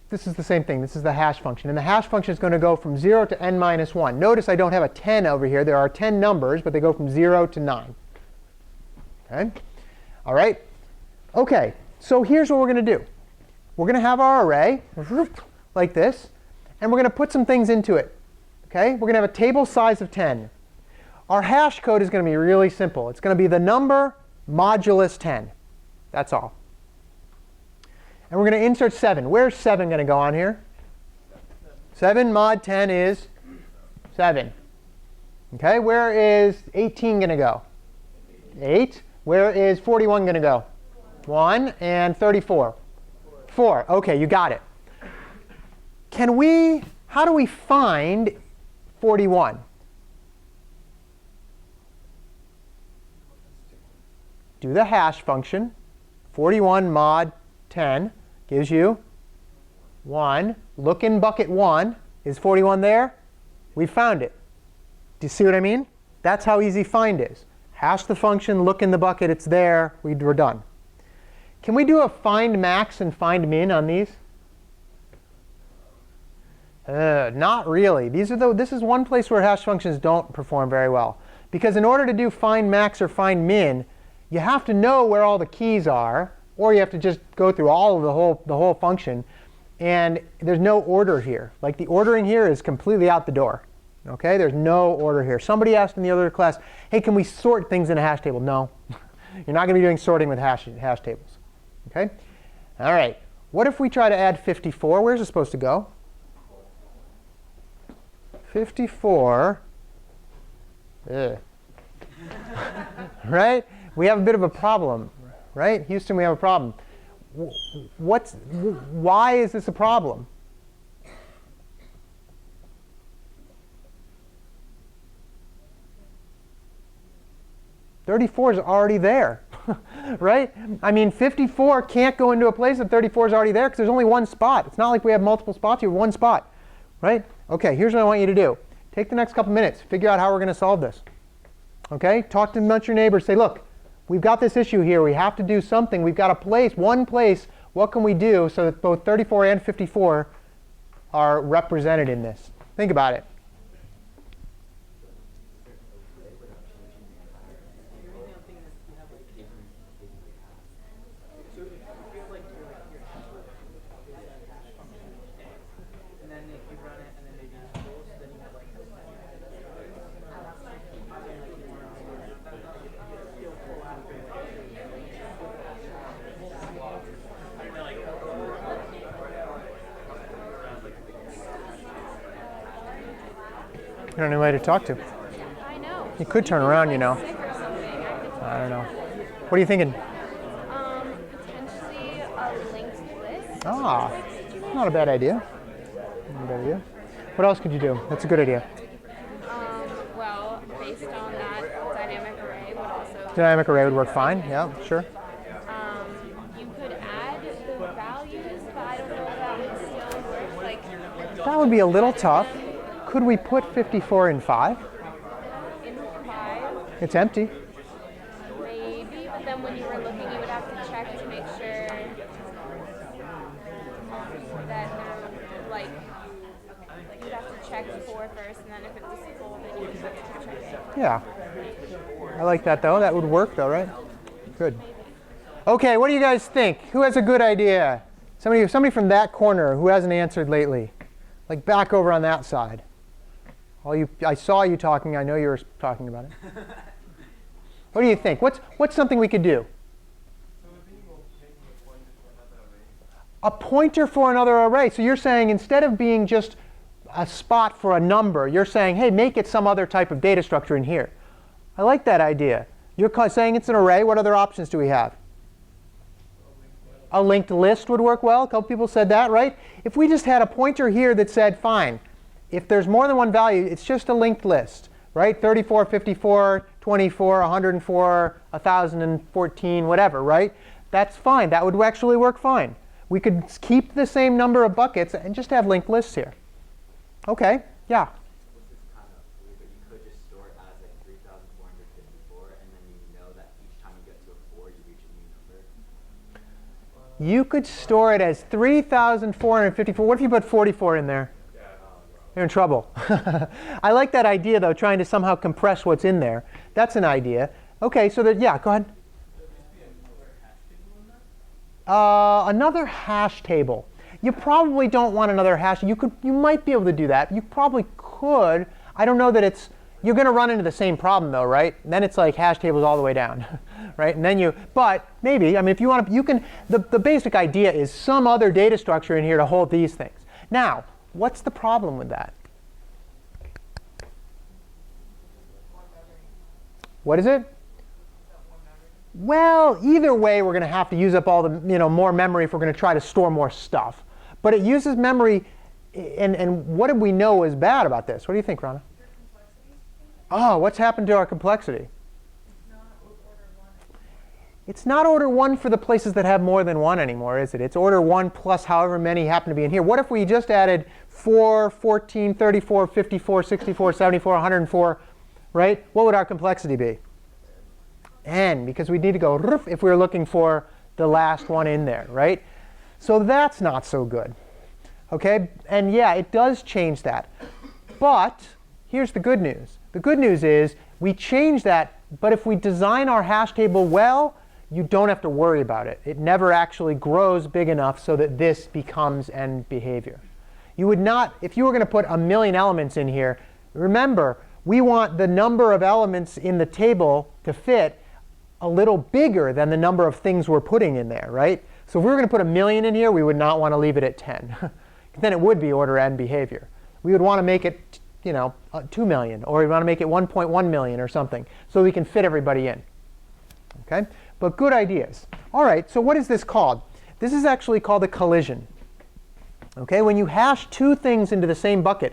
This is the same thing. This is the hash function. And the hash function is going to go from 0 to n minus 1. Notice I don't have a 10 over here. There are 10 numbers, but they go from 0 to 9. OK? All right. OK, so here's what we're going to do. We're going to have our array like this, and we're going to put some things into it. OK? We're going to have a table size of 10. Our hash code is going to be really simple. It's going to be the number modulus 10. That's all. And we're going to insert 7. Where's 7 going to go on here? 7 mod 10 is 7. OK, where is 18 going to go? 8. Where is 41 going to go? 1. And 34? 4. OK, you got it. How do we find 41? Do the hash function. 41 mod 10 gives you 1. Look in bucket 1. Is 41 there? We found it. Do you see what I mean? That's how easy find is. Hash the function, look in the bucket, it's there, we're done. Can we do a find max and find min on these? Not really. This is one place where hash functions don't perform very well. Because in order to do find max or find min, you have to know where all the keys are, or you have to just go through all of the whole function. And there's no order here. Like the ordering here is completely out the door. OK, there's no order here. Somebody asked in the other class, hey, can we sort things in a hash table? No. You're not going to be doing sorting with hash tables. OK? All right. What if we try to add 54? Where's it supposed to go? 54. Ugh. Right? We have a bit of a problem. Right? Houston, we have a problem. Why is this a problem? $34 is already there, right? I mean, 54 can't go into a place that 34 is already there because there's only one spot. It's not like we have multiple spots. You have one spot, right? OK, here's what I want you to do. Take the next couple minutes. Figure out how we're going to solve this. OK? Talk to your neighbors. Say, look, we've got this issue here. We have to do something. We've got a place, one place. What can we do so that both 34 and 54 are represented in this? Think about it. You don't know anybody to talk to. I know. You could turn around, you know. Sick or something. I don't know. What are you thinking? Potentially a linked list. Ah, not a bad idea. Not a bad idea. What else could you do? That's a good idea. Well, based on that, dynamic array would also. Dynamic array would work fine. Yeah, sure. You could add the values, but I don't know if that would still work. Like That would be a little tough. Could we put 54 in 5? in 5, It's empty. maybe. But then when you were looking, you would have to check to make sure that like you'd have to check 4 first, and then if it was full, then you would have to check it. Yeah. I like that, though. That would work, though, right? Good. OK, what do you guys think? Who has a good idea? Somebody from that corner who hasn't answered lately. Like back over on that side. I saw you talking. I know you were talking about it. What do you think? What's something we could do? A pointer for another array. So you're saying instead of being just a spot for a number, you're saying, hey, make it some other type of data structure in here. I like that idea. You're saying it's an array. What other options do we have? A linked list would work well. A couple people said that, right? If we just had a pointer here that said, fine, if there's more than one value, it's just a linked list, right? 34, 54, 24, 104, 1014, whatever, right? That's fine. That would actually work fine. We could keep the same number of buckets and just have linked lists here. OK, yeah? This is kind of weird, but you could just store it as like 3,454, and then you know that each time you get to a 4, you reach a new number. You could store it as 3,454. What if you put 44 in there? You're in trouble. I like that idea, though, trying to somehow compress what's in there. That's an idea. OK, so that, yeah, go ahead. Another hash table. You probably don't want another hash. You might be able to do that. You probably could. I don't know that it's. You're going to run into the same problem, though, right? And then it's like hash tables all the way down, right? And then but maybe. I mean, if you want to, you can. The basic idea is some other data structure in here to hold these things. Now, what's the problem with that? What is it? Well, either way, we're going to have to use up all the more memory if we're going to try to store more stuff. But it uses memory, and what did we know was bad about this? What do you think, Rana? Oh, what's happened to our complexity? It's not order 1 for the places that have more than 1 anymore, is it? It's order 1 plus however many happen to be in here. What if we just added 4, 14, 34, 54, 64, 74, 104, right? What would our complexity be? N, because we need to go if we were looking for the last one in there, right? So that's not so good. OK? And yeah, it does change that. But here's the good news. The good news is we change that, but if we design our hash table well, you don't have to worry about it. It never actually grows big enough so that this becomes end behavior. You would not, if you were going to put 1,000,000 elements in here, remember, we want the number of elements in the table to fit a little bigger than the number of things we're putting in there, right? So if we were going to put 1,000,000 in here, we would not want to leave it at 10. Then it would be order n behavior. We would want to make it 2 million, or we want to make it 1.1 million or something, so we can fit everybody in. OK? But good ideas. All right, so what is this called? This is actually called a collision. OK? When you hash two things into the same bucket,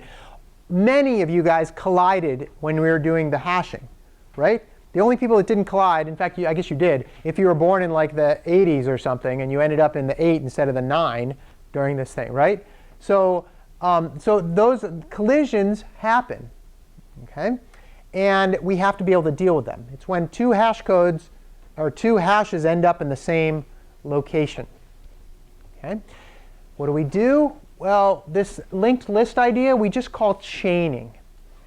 many of you guys collided when we were doing the hashing, right? The only people that didn't collide, in fact, I guess you did, if you were born in like the 80s or something and you ended up in the 8 instead of the 9 during this thing, right? So, so those collisions happen, OK? And we have to be able to deal with them. It's when two hash codes or two hashes end up in the same location. OK? What do? Well, this linked list idea we just call chaining.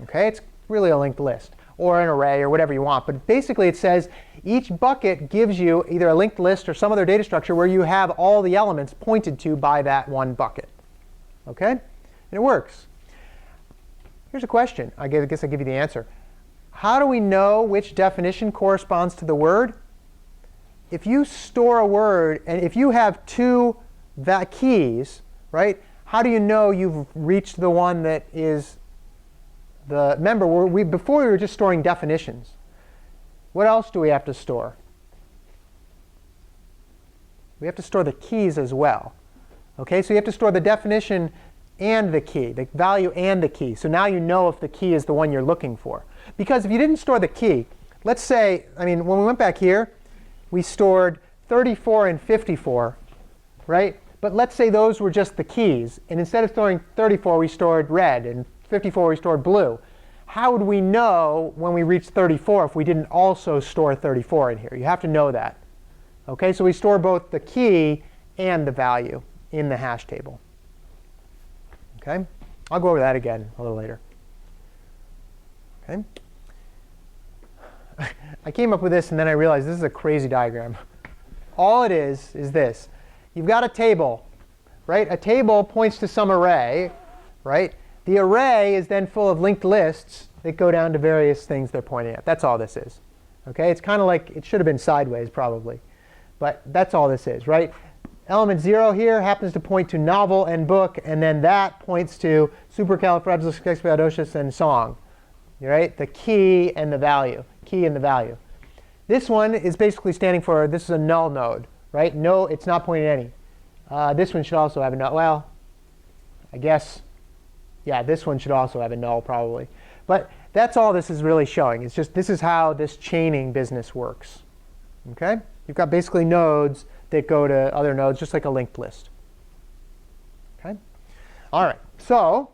OK? It's really a linked list, or an array, or whatever you want. But basically, it says each bucket gives you either a linked list or some other data structure where you have all the elements pointed to by that one bucket. OK? And it works. Here's a question. I guess I'll give you the answer. How do we know which definition corresponds to the word? If you store a word, and if you have two keys, right, how do you know you've reached the one that is the, remember, before we were just storing definitions. What else do we have to store? We have to store the keys as well. OK, so you have to store the definition and the key, the value and the key. So now you know if the key is the one you're looking for. Because if you didn't store the key, let's say, when we went back here, we stored 34 and 54, right? But let's say those were just the keys. And instead of storing 34, we stored red, and 54, we stored blue. How would we know when we reached 34 if we didn't also store 34 in here? You have to know that. OK, so we store both the key and the value in the hash table. OK, I'll go over that again a little later. OK. I came up with this, and then I realized this is a crazy diagram. All it is this. You've got a table, right? A table points to some array, right? The array is then full of linked lists that go down to various things they're pointing at. That's all this is. OK, it's kind of like it should have been sideways, probably. But that's all this is, right? Element 0 here happens to point to novel and book, and then that points to supercalifragilisticexpialidocious and song, right? The key and the value. Key and the value. This one is basically standing for, this is a null node, right? No, it's not pointing at any. This one should also have a null. Well, I guess, yeah, this one should also have a null probably. But that's all this is really showing. It's just this is how this chaining business works. Okay? You've got basically nodes that go to other nodes, just like a linked list. Okay? All right. So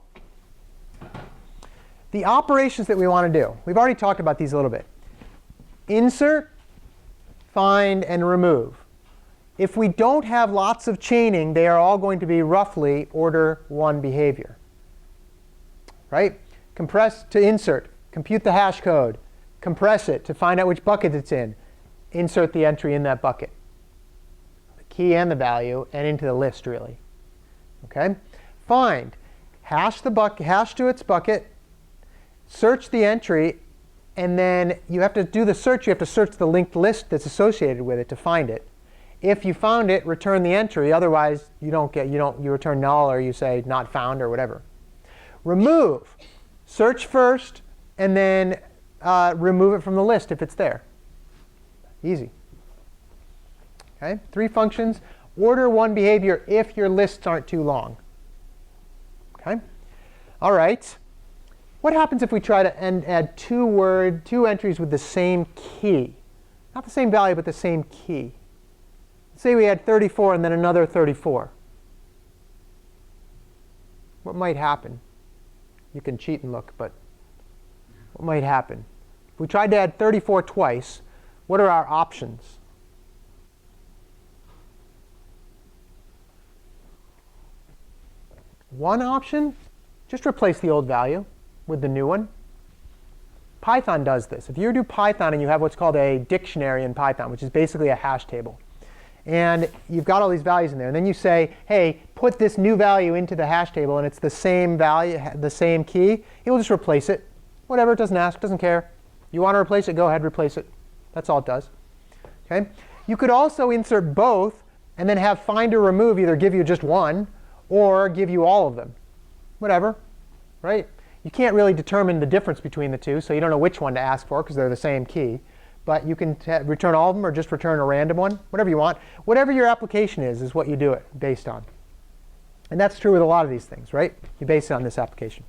the operations that we want to do, we've already talked about these a little bit. Insert, find, and remove. If we don't have lots of chaining, they are all going to be roughly order 1 behavior. Right? Compress to insert. Compute the hash code. Compress it to find out which bucket it's in. Insert the entry in that bucket. The key and the value, and into the list, really. Okay? Find. Hash to its bucket. Search the entry. And then you have to do the search. You have to search the linked list that's associated with it to find it. If you found it, return the entry. Otherwise, you return null, or you say not found, or whatever. Remove. Search first, and then remove it from the list if it's there. Easy. Okay? 3 functions. Order 1 behavior if your lists aren't too long. Okay? All right. What happens if we try to add 2 entries with the same key? Not the same value, but the same key. Say we had 34 and then another 34. What might happen? You can cheat and look, but what might happen? If we tried to add 34 twice, what are our options? One option, just replace the old value with the new one. Python does this. If you do Python and you have what's called a dictionary in Python, which is basically a hash table, and you've got all these values in there, and then you say, hey, put this new value into the hash table, and it's the same value, the same key, it will just replace it. Whatever, it doesn't ask, doesn't care. You want to replace it, go ahead, replace it. That's all it does. Okay? You could also insert both and then have find or remove either give you just one or give you all of them. Whatever, right? You can't really determine the difference between the two, so you don't know which one to ask for because they're the same key. But you can return all of them or just return a random one, whatever you want. Whatever your application is what you do it based on. And that's true with a lot of these things, right? You base it on this application.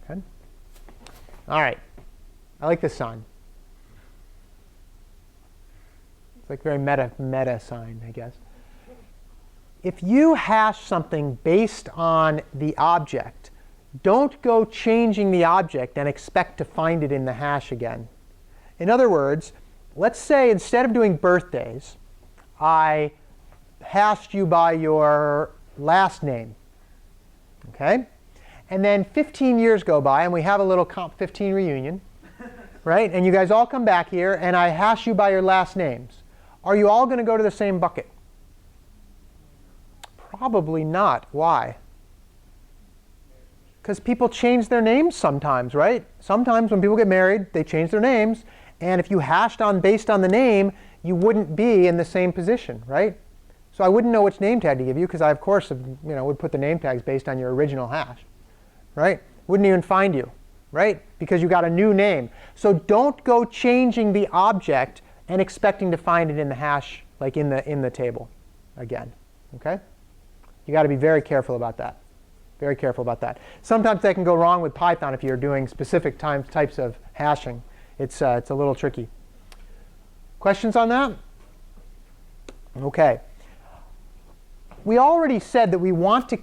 Okay? All right. I like this sign. It's like very meta sign, I guess. If you hash something based on the object, don't go changing the object and expect to find it in the hash again. In other words, let's say instead of doing birthdays, I hashed you by your last name. Okay? And then 15 years go by, and we have a little Comp 15 reunion. Right? And you guys all come back here, and I hash you by your last names. Are you all going to go to the same bucket? Probably not. Why? Because people change their names sometimes, right? Sometimes when people get married, they change their names. And if you hashed based on the name, you wouldn't be in the same position, right? So I wouldn't know which name tag to give you because I, of course, would put the name tags based on your original hash, right? Wouldn't even find you, right? Because you got a new name. So don't go changing the object and expecting to find it in the hash, like in the table again, okay? You got to be very careful about that. Very careful about that. Sometimes that can go wrong with Python if you're doing specific types of hashing. It's a little tricky. Questions on that? OK. We already said that we want to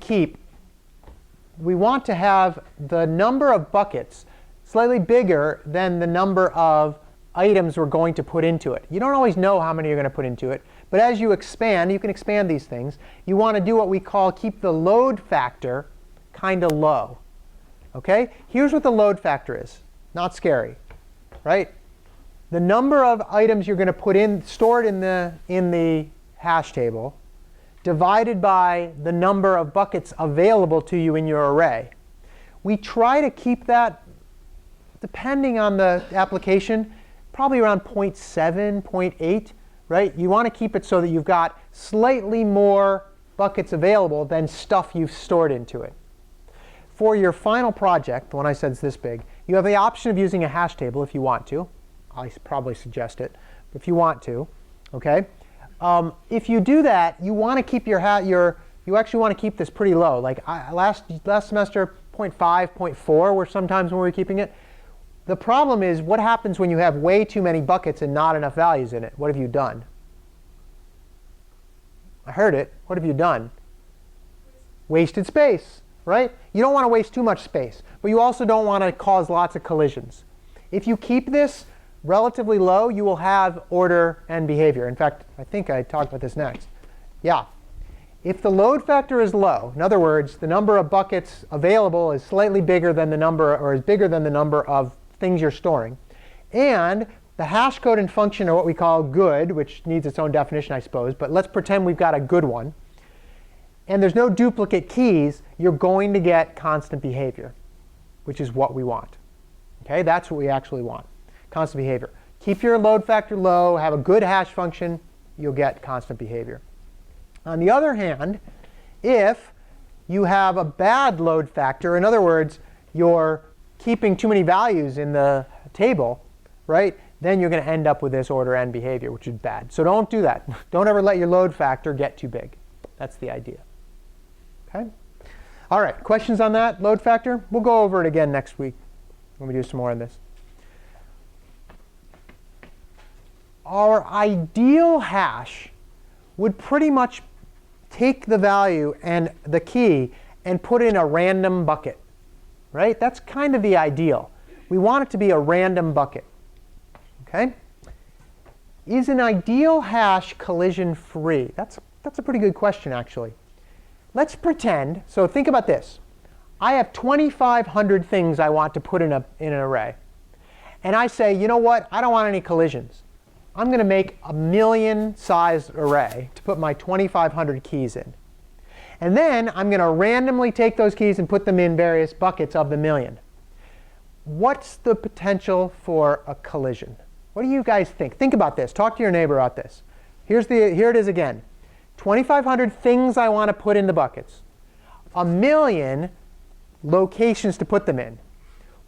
have the number of buckets slightly bigger than the number of items we're going to put into it. You don't always know how many you're going to put into it. But as you expand, you can expand these things. You want to do what we call keep the load factor kind of low. OK? Here's what the load factor is. Not scary, right? The number of items you're going to put in, stored in the hash table, divided by the number of buckets available to you in your array. We try to keep that, depending on the application, probably around 0.7, 0.8, right? You want to keep it so that you've got slightly more buckets available than stuff you've stored into it. For your final project, the one I said is this big, you have the option of using a hash table if you want to. I probably suggest it, but if you want to, okay? If you do that, you want to keep you actually want to keep this pretty low. Like last semester, 0.5, 0.4 were sometimes when we were keeping it. The problem is what happens when you have way too many buckets and not enough values in it? What have you done? I heard it. What have you done? Wasted space, right? You don't want to waste too much space, but you also don't want to cause lots of collisions. If you keep this relatively low, you will have order and behavior. In fact, I think I talked about this next. Yeah. If the load factor is low, in other words, the number of buckets available is slightly bigger than the number, or is bigger than the number of things you're storing, and the hash code and function are what we call good, which needs its own definition, I suppose, but let's pretend we've got a good one, and there's no duplicate keys, you're going to get constant behavior, which is what we want. Okay, that's what we actually want, constant behavior. Keep your load factor low, have a good hash function, you'll get constant behavior. On the other hand, if you have a bad load factor, in other words, you're keeping too many values in the table, right, then you're going to end up with this order n behavior, which is bad. So don't do that. Don't ever let your load factor get too big. That's the idea. Okay? All right, questions on that load factor? We'll go over it again next week when we do some more on this. Our ideal hash would pretty much take the value and the key and put in a random bucket, right? That's kind of the ideal. We want it to be a random bucket. Okay? Is an ideal hash collision free? That's a pretty good question, actually. Let's pretend, so think about this. I have 2,500 things I want to put in an array. And I say, you know what? I don't want any collisions. I'm going to make a 1,000,000 size array to put my 2,500 keys in. And then I'm going to randomly take those keys and put them in various buckets of the 1,000,000. What's the potential for a collision? What do you guys think? Think about this. Talk to your neighbor about this. Here it is again. 2,500 things I want to put in the buckets. 1,000,000 locations to put them in.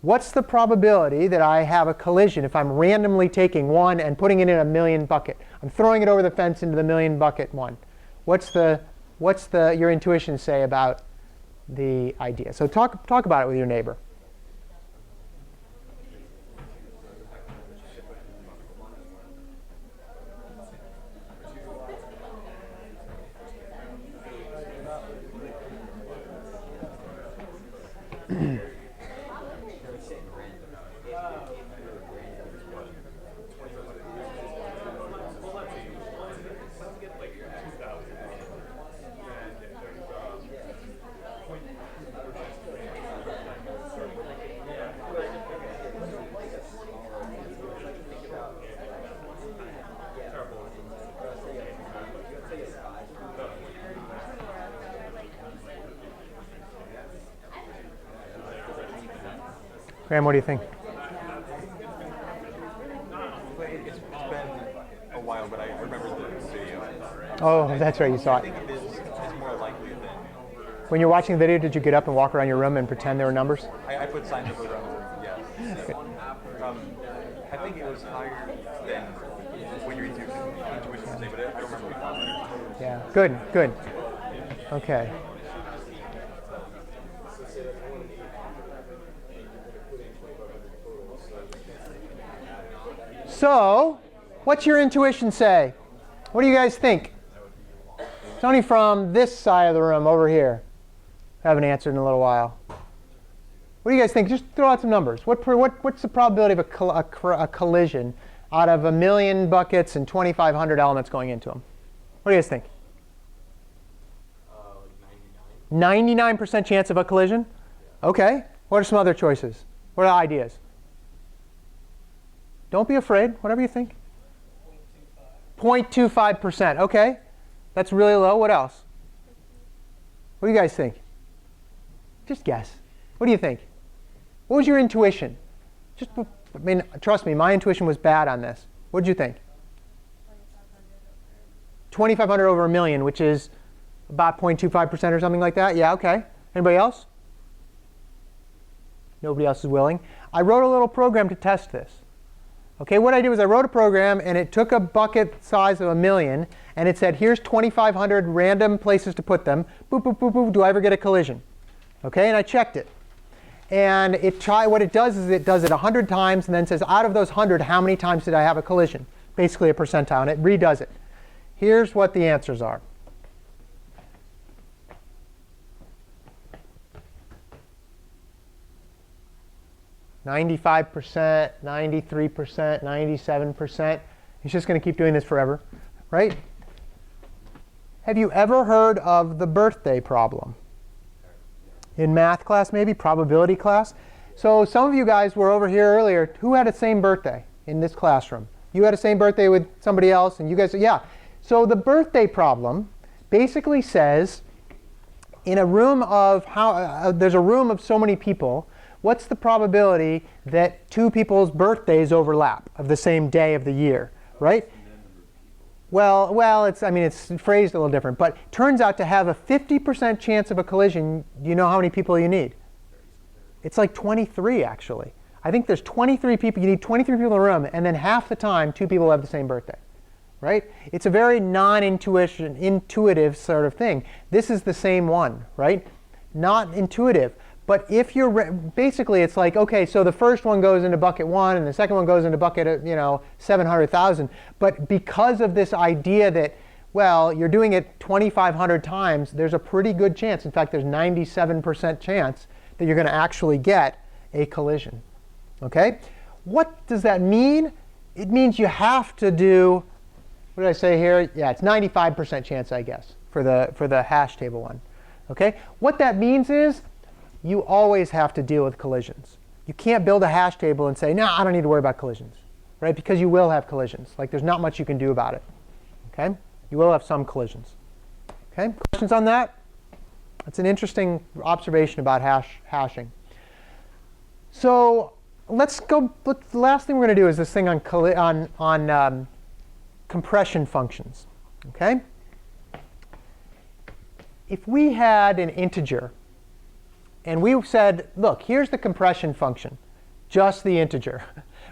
What's the probability that I have a collision if I'm randomly taking one and putting it in a 1,000,000 bucket? I'm throwing it over the fence into the 1,000,000 bucket one. What's your intuition say about the idea? So talk about it with your neighbor. Graham, what do you think? It's been a while, but I remember the video. Oh, that's right, you saw I it. think it's more likely than When you're watching the video, did you get up and walk around your room and pretend there were numbers? I put signs up around the room. Yes. I think it was higher than what your intuition would say, but I don't remember. Yeah, good, good. Okay. So, what's your intuition say? What do you guys think? It's only from this side of the room over here. I haven't answered in a little while. What do you guys think? Just throw out some numbers. What's the probability of a collision out of 1,000,000 buckets and 2,500 elements going into them? What do you guys think? 99% chance of a collision? Okay. What are some other choices? What are ideas? Don't be afraid. Whatever you think. 0.25%. Okay. That's really low. What else? What do you guys think? Just guess. What do you think? What was your intuition? Trust me, my intuition was bad on this. What did you think? 2,500 over 1,000,000, which is about 0.25% or something like that? Yeah, okay. Anybody else? Nobody else is willing. I wrote a little program to test this. Okay, what I did was I wrote a program, and it took a bucket size of 1,000,000, and it said, here's 2,500 random places to put them. Boop, boop, boop, boop. Do I ever get a collision? Okay, and I checked it. And what it does is it does it 100 times and then says, out of those 100, how many times did I have a collision? Basically a percentile, and it redoes it. Here's what the answers are. "95%, 93%, 97%. He's just going to keep doing this forever, right? Have you ever heard of the birthday problem? In math class, maybe, probability class. So some of you guys were over here earlier. Who had the same birthday in this classroom? You had the same birthday with somebody else, and you guys, yeah. So the birthday problem basically says, in a room of there's a room of so many people, what's the probability that two people's birthdays overlap of the same day of the year, right? Well, it's phrased a little different, but turns out to have a 50% chance of a collision, you know how many people you need? It's like 23, actually. I think there's 23 people. You need 23 people in the room, and then half the time, two people have the same birthday, right? It's a very intuitive sort of thing. This is the same one, right? Not intuitive. But if you're basically, it's like, okay, so the first one goes into bucket 1, and the second one goes into bucket 700,000. But because of this idea that, well, you're doing it 2,500 times, there's a pretty good chance. In fact, there's 97% chance that you're going to actually get a collision. Okay? What does that mean? It means you have to do, what did I say here? Yeah, it's 95% chance, I guess, for the hash table one. Okay? What that means is, you always have to deal with collisions. You can't build a hash table and say, no, I don't need to worry about collisions, right? Because you will have collisions. Like, there's not much you can do about it. Okay? You will have some collisions. Okay? Questions on that? That's an interesting observation about hashing. So let's go. The last thing we're going to do is this thing on compression functions. Okay? If we had an integer, and we said, look, here's the compression function, just the integer,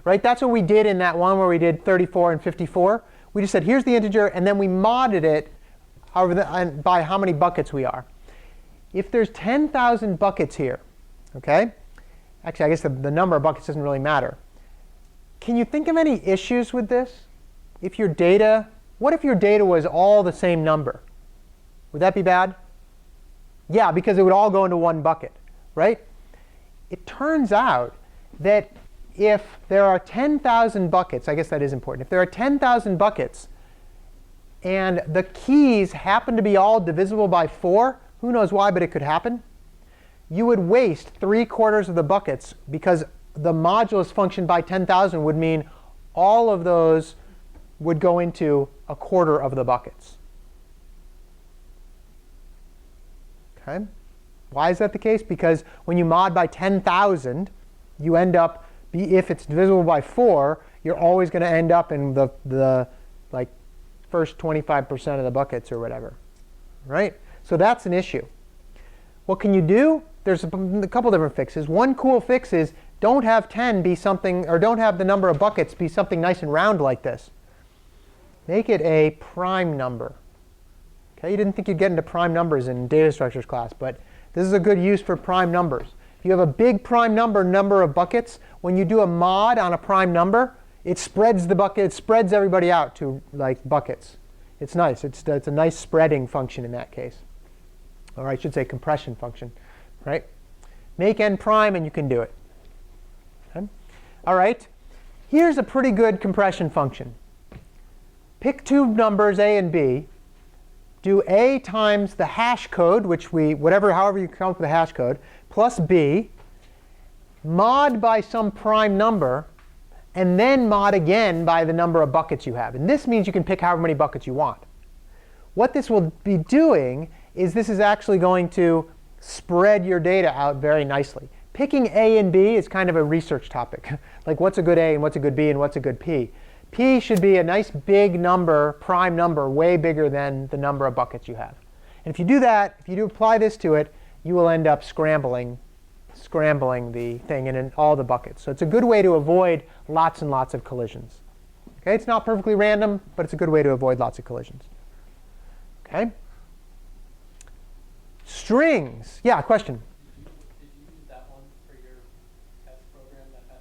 right? That's what we did in that one where we did 34 and 54. We just said, here's the integer, and then we modded it by how many buckets we are. If there's 10,000 buckets here, okay? Actually, I guess the number of buckets doesn't really matter. Can you think of any issues with this? What if your data was all the same number? Would that be bad? Yeah, because it would all go into one bucket, right? It turns out that if there are 10,000 buckets, I guess that is important. If there are 10,000 buckets and the keys happen to be all divisible by 4, who knows why, but it could happen, you would waste 3/4 of the buckets because the modulus function by 10,000 would mean all of those would go into 1/4 of the buckets. Okay? Why is that the case? Because when you mod by 10,000, you end up, if it's divisible by 4, you're always going to end up in the like first 25% of the buckets or whatever, right? So that's an issue. What can you do? There's a couple different fixes. One cool fix is don't have 10 be something, or don't have the number of buckets be something nice and round like this. Make it a prime number. Okay, you didn't think you'd get into prime numbers in data structures class, but this is a good use for prime numbers. If you have a big prime number of buckets, when you do a mod on a prime number, it spreads the bucket, it spreads everybody out to like buckets. It's nice. It's a nice spreading function in that case. Or I should say compression function, right? Make n prime and you can do it. Okay? All right. Here's a pretty good compression function. Pick two numbers, a and b. Do a times the hash code, which however you come up with the hash code, plus b, mod by some prime number, and then mod again by the number of buckets you have. And this means you can pick however many buckets you want. What this will be doing is this is actually going to spread your data out very nicely. Picking a and b is kind of a research topic. Like what's a good a and what's a good b and what's a good p. P should be a nice big number, prime number, way bigger than the number of buckets you have. And if you do that, if you do apply this to it, you will end up scrambling the thing in all the buckets. So it's a good way to avoid lots and lots of collisions. Okay, it's not perfectly random, but it's a good way to avoid lots of collisions. Okay. Strings. Yeah, question. Did you use that one for your test program that had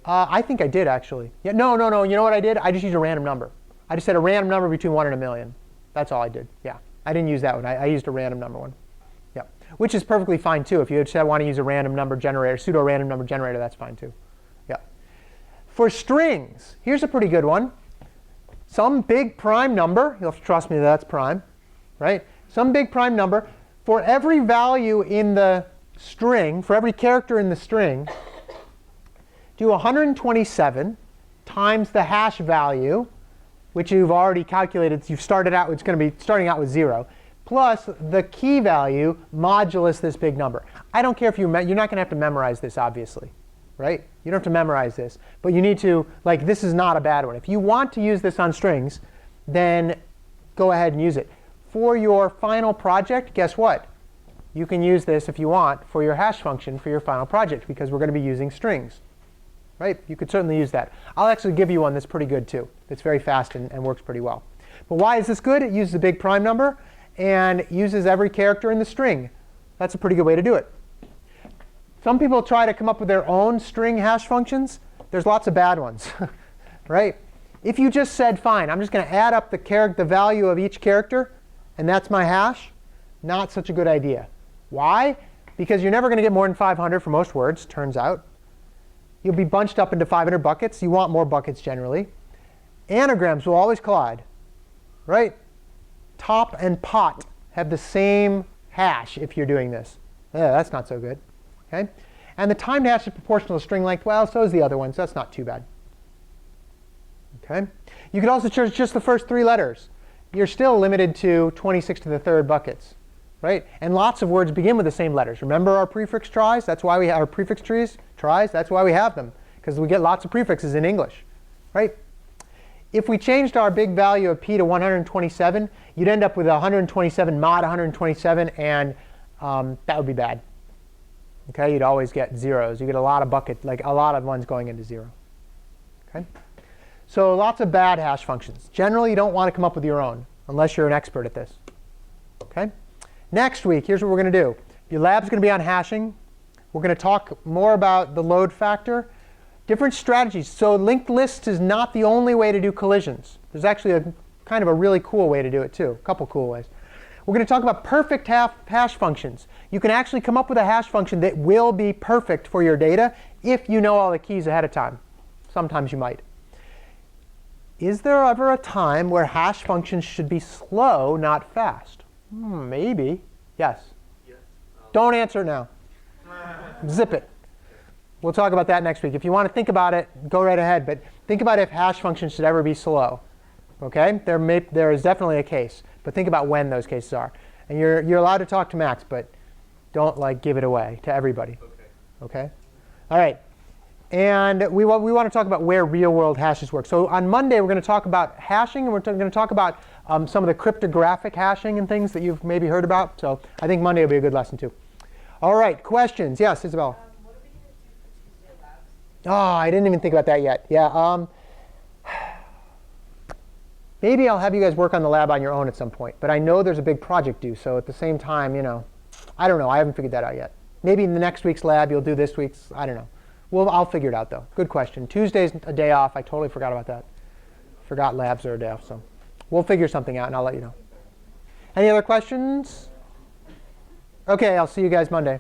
like 95%? I think I did actually. Yeah, no. You know what I did? I just used a random number. I just said a random number between 1 and a million. That's all I did. Yeah, I didn't use that one. I used a random number one. Yeah, which is perfectly fine too. If you just want to use a random number generator, pseudo random number generator, that's fine too. Yeah. For strings, here's a pretty good one. Some big prime number. You'll have to trust me that that's prime, right? Some big prime number. For every value in the string, for every character in the string, do 127 times the hash value, which you've already calculated. You've started out. It's going to be starting out with 0, plus the key value modulus this big number. I don't care if you're not going to have to memorize this, obviously, right? You don't have to memorize this, but you need to, like, this is not a bad one. If you want to use this on strings, then go ahead and use it. For your final project, guess what? You can use this if you want for your hash function for your final project, because we're going to be using strings, right? You could certainly use that. I'll actually give you one that's pretty good too. It's very fast and works pretty well. But why is this good? It uses a big prime number and uses every character in the string. That's a pretty good way to do it. Some people try to come up with their own string hash functions. There's lots of bad ones, right? If you just said, fine, I'm just going to add up the value of each character, and that's my hash, not such a good idea. Why? Because you're never going to get more than 500 for most words, turns out. You'll be bunched up into 500 buckets. You want more buckets generally. Anagrams will always collide, right? Top and pot have the same hash if you're doing this. That's not so good. Okay? And the timed hash is proportional to string length. Well, so is the other one, so that's not too bad. Okay? You could also choose just the first 3 letters. You're still limited to 26 to the 3rd buckets, right? And lots of words begin with the same letters. Remember our prefix tries? That's why we have our prefix trees. Tries. That's why we have them, because we get lots of prefixes in English, right? If we changed our big value of p to 127, you'd end up with 127 mod 127, and that would be bad. Okay, you'd always get zeros. You get a lot of like a lot of ones going into 0. Okay, so lots of bad hash functions. Generally, you don't want to come up with your own unless you're an expert at this. Okay, next week, here's what we're going to do. Your lab's going to be on hashing. We're going to talk more about the load factor, different strategies. So linked lists is not the only way to do collisions. There's actually a kind of a really cool way to do it too. A couple cool ways. We're going to talk about perfect hash functions. You can actually come up with a hash function that will be perfect for your data if you know all the keys ahead of time. Sometimes you might. Is there ever a time where hash functions should be slow, not fast? Maybe. Yes? Yes. Don't answer it now. Zip it. We'll talk about that next week. If you want to think about it, go right ahead. But think about if hash functions should ever be slow. Okay? There is definitely a case. But think about when those cases are. And you're allowed to talk to Max, but don't like give it away to everybody. Okay? All right. And we want to talk about where real-world hashes work. So on Monday, we're going to talk about hashing, and we're going to talk about some of the cryptographic hashing and things that you've maybe heard about. So I think Monday will be a good lesson too. All right, questions? Yes, Isabel. What are we going to do for Tuesday labs? Oh, I didn't even think about that yet. Yeah. Maybe I'll have you guys work on the lab on your own at some point. But I know there's a big project due. So at the same time, I don't know. I haven't figured that out yet. Maybe in the next week's lab, you'll do this week's. I don't know. Well, I'll figure it out, though. Good question. Tuesday's a day off. I totally forgot about that. Forgot labs are a day off. So we'll figure something out, and I'll let you know. Any other questions? OK, I'll see you guys Monday.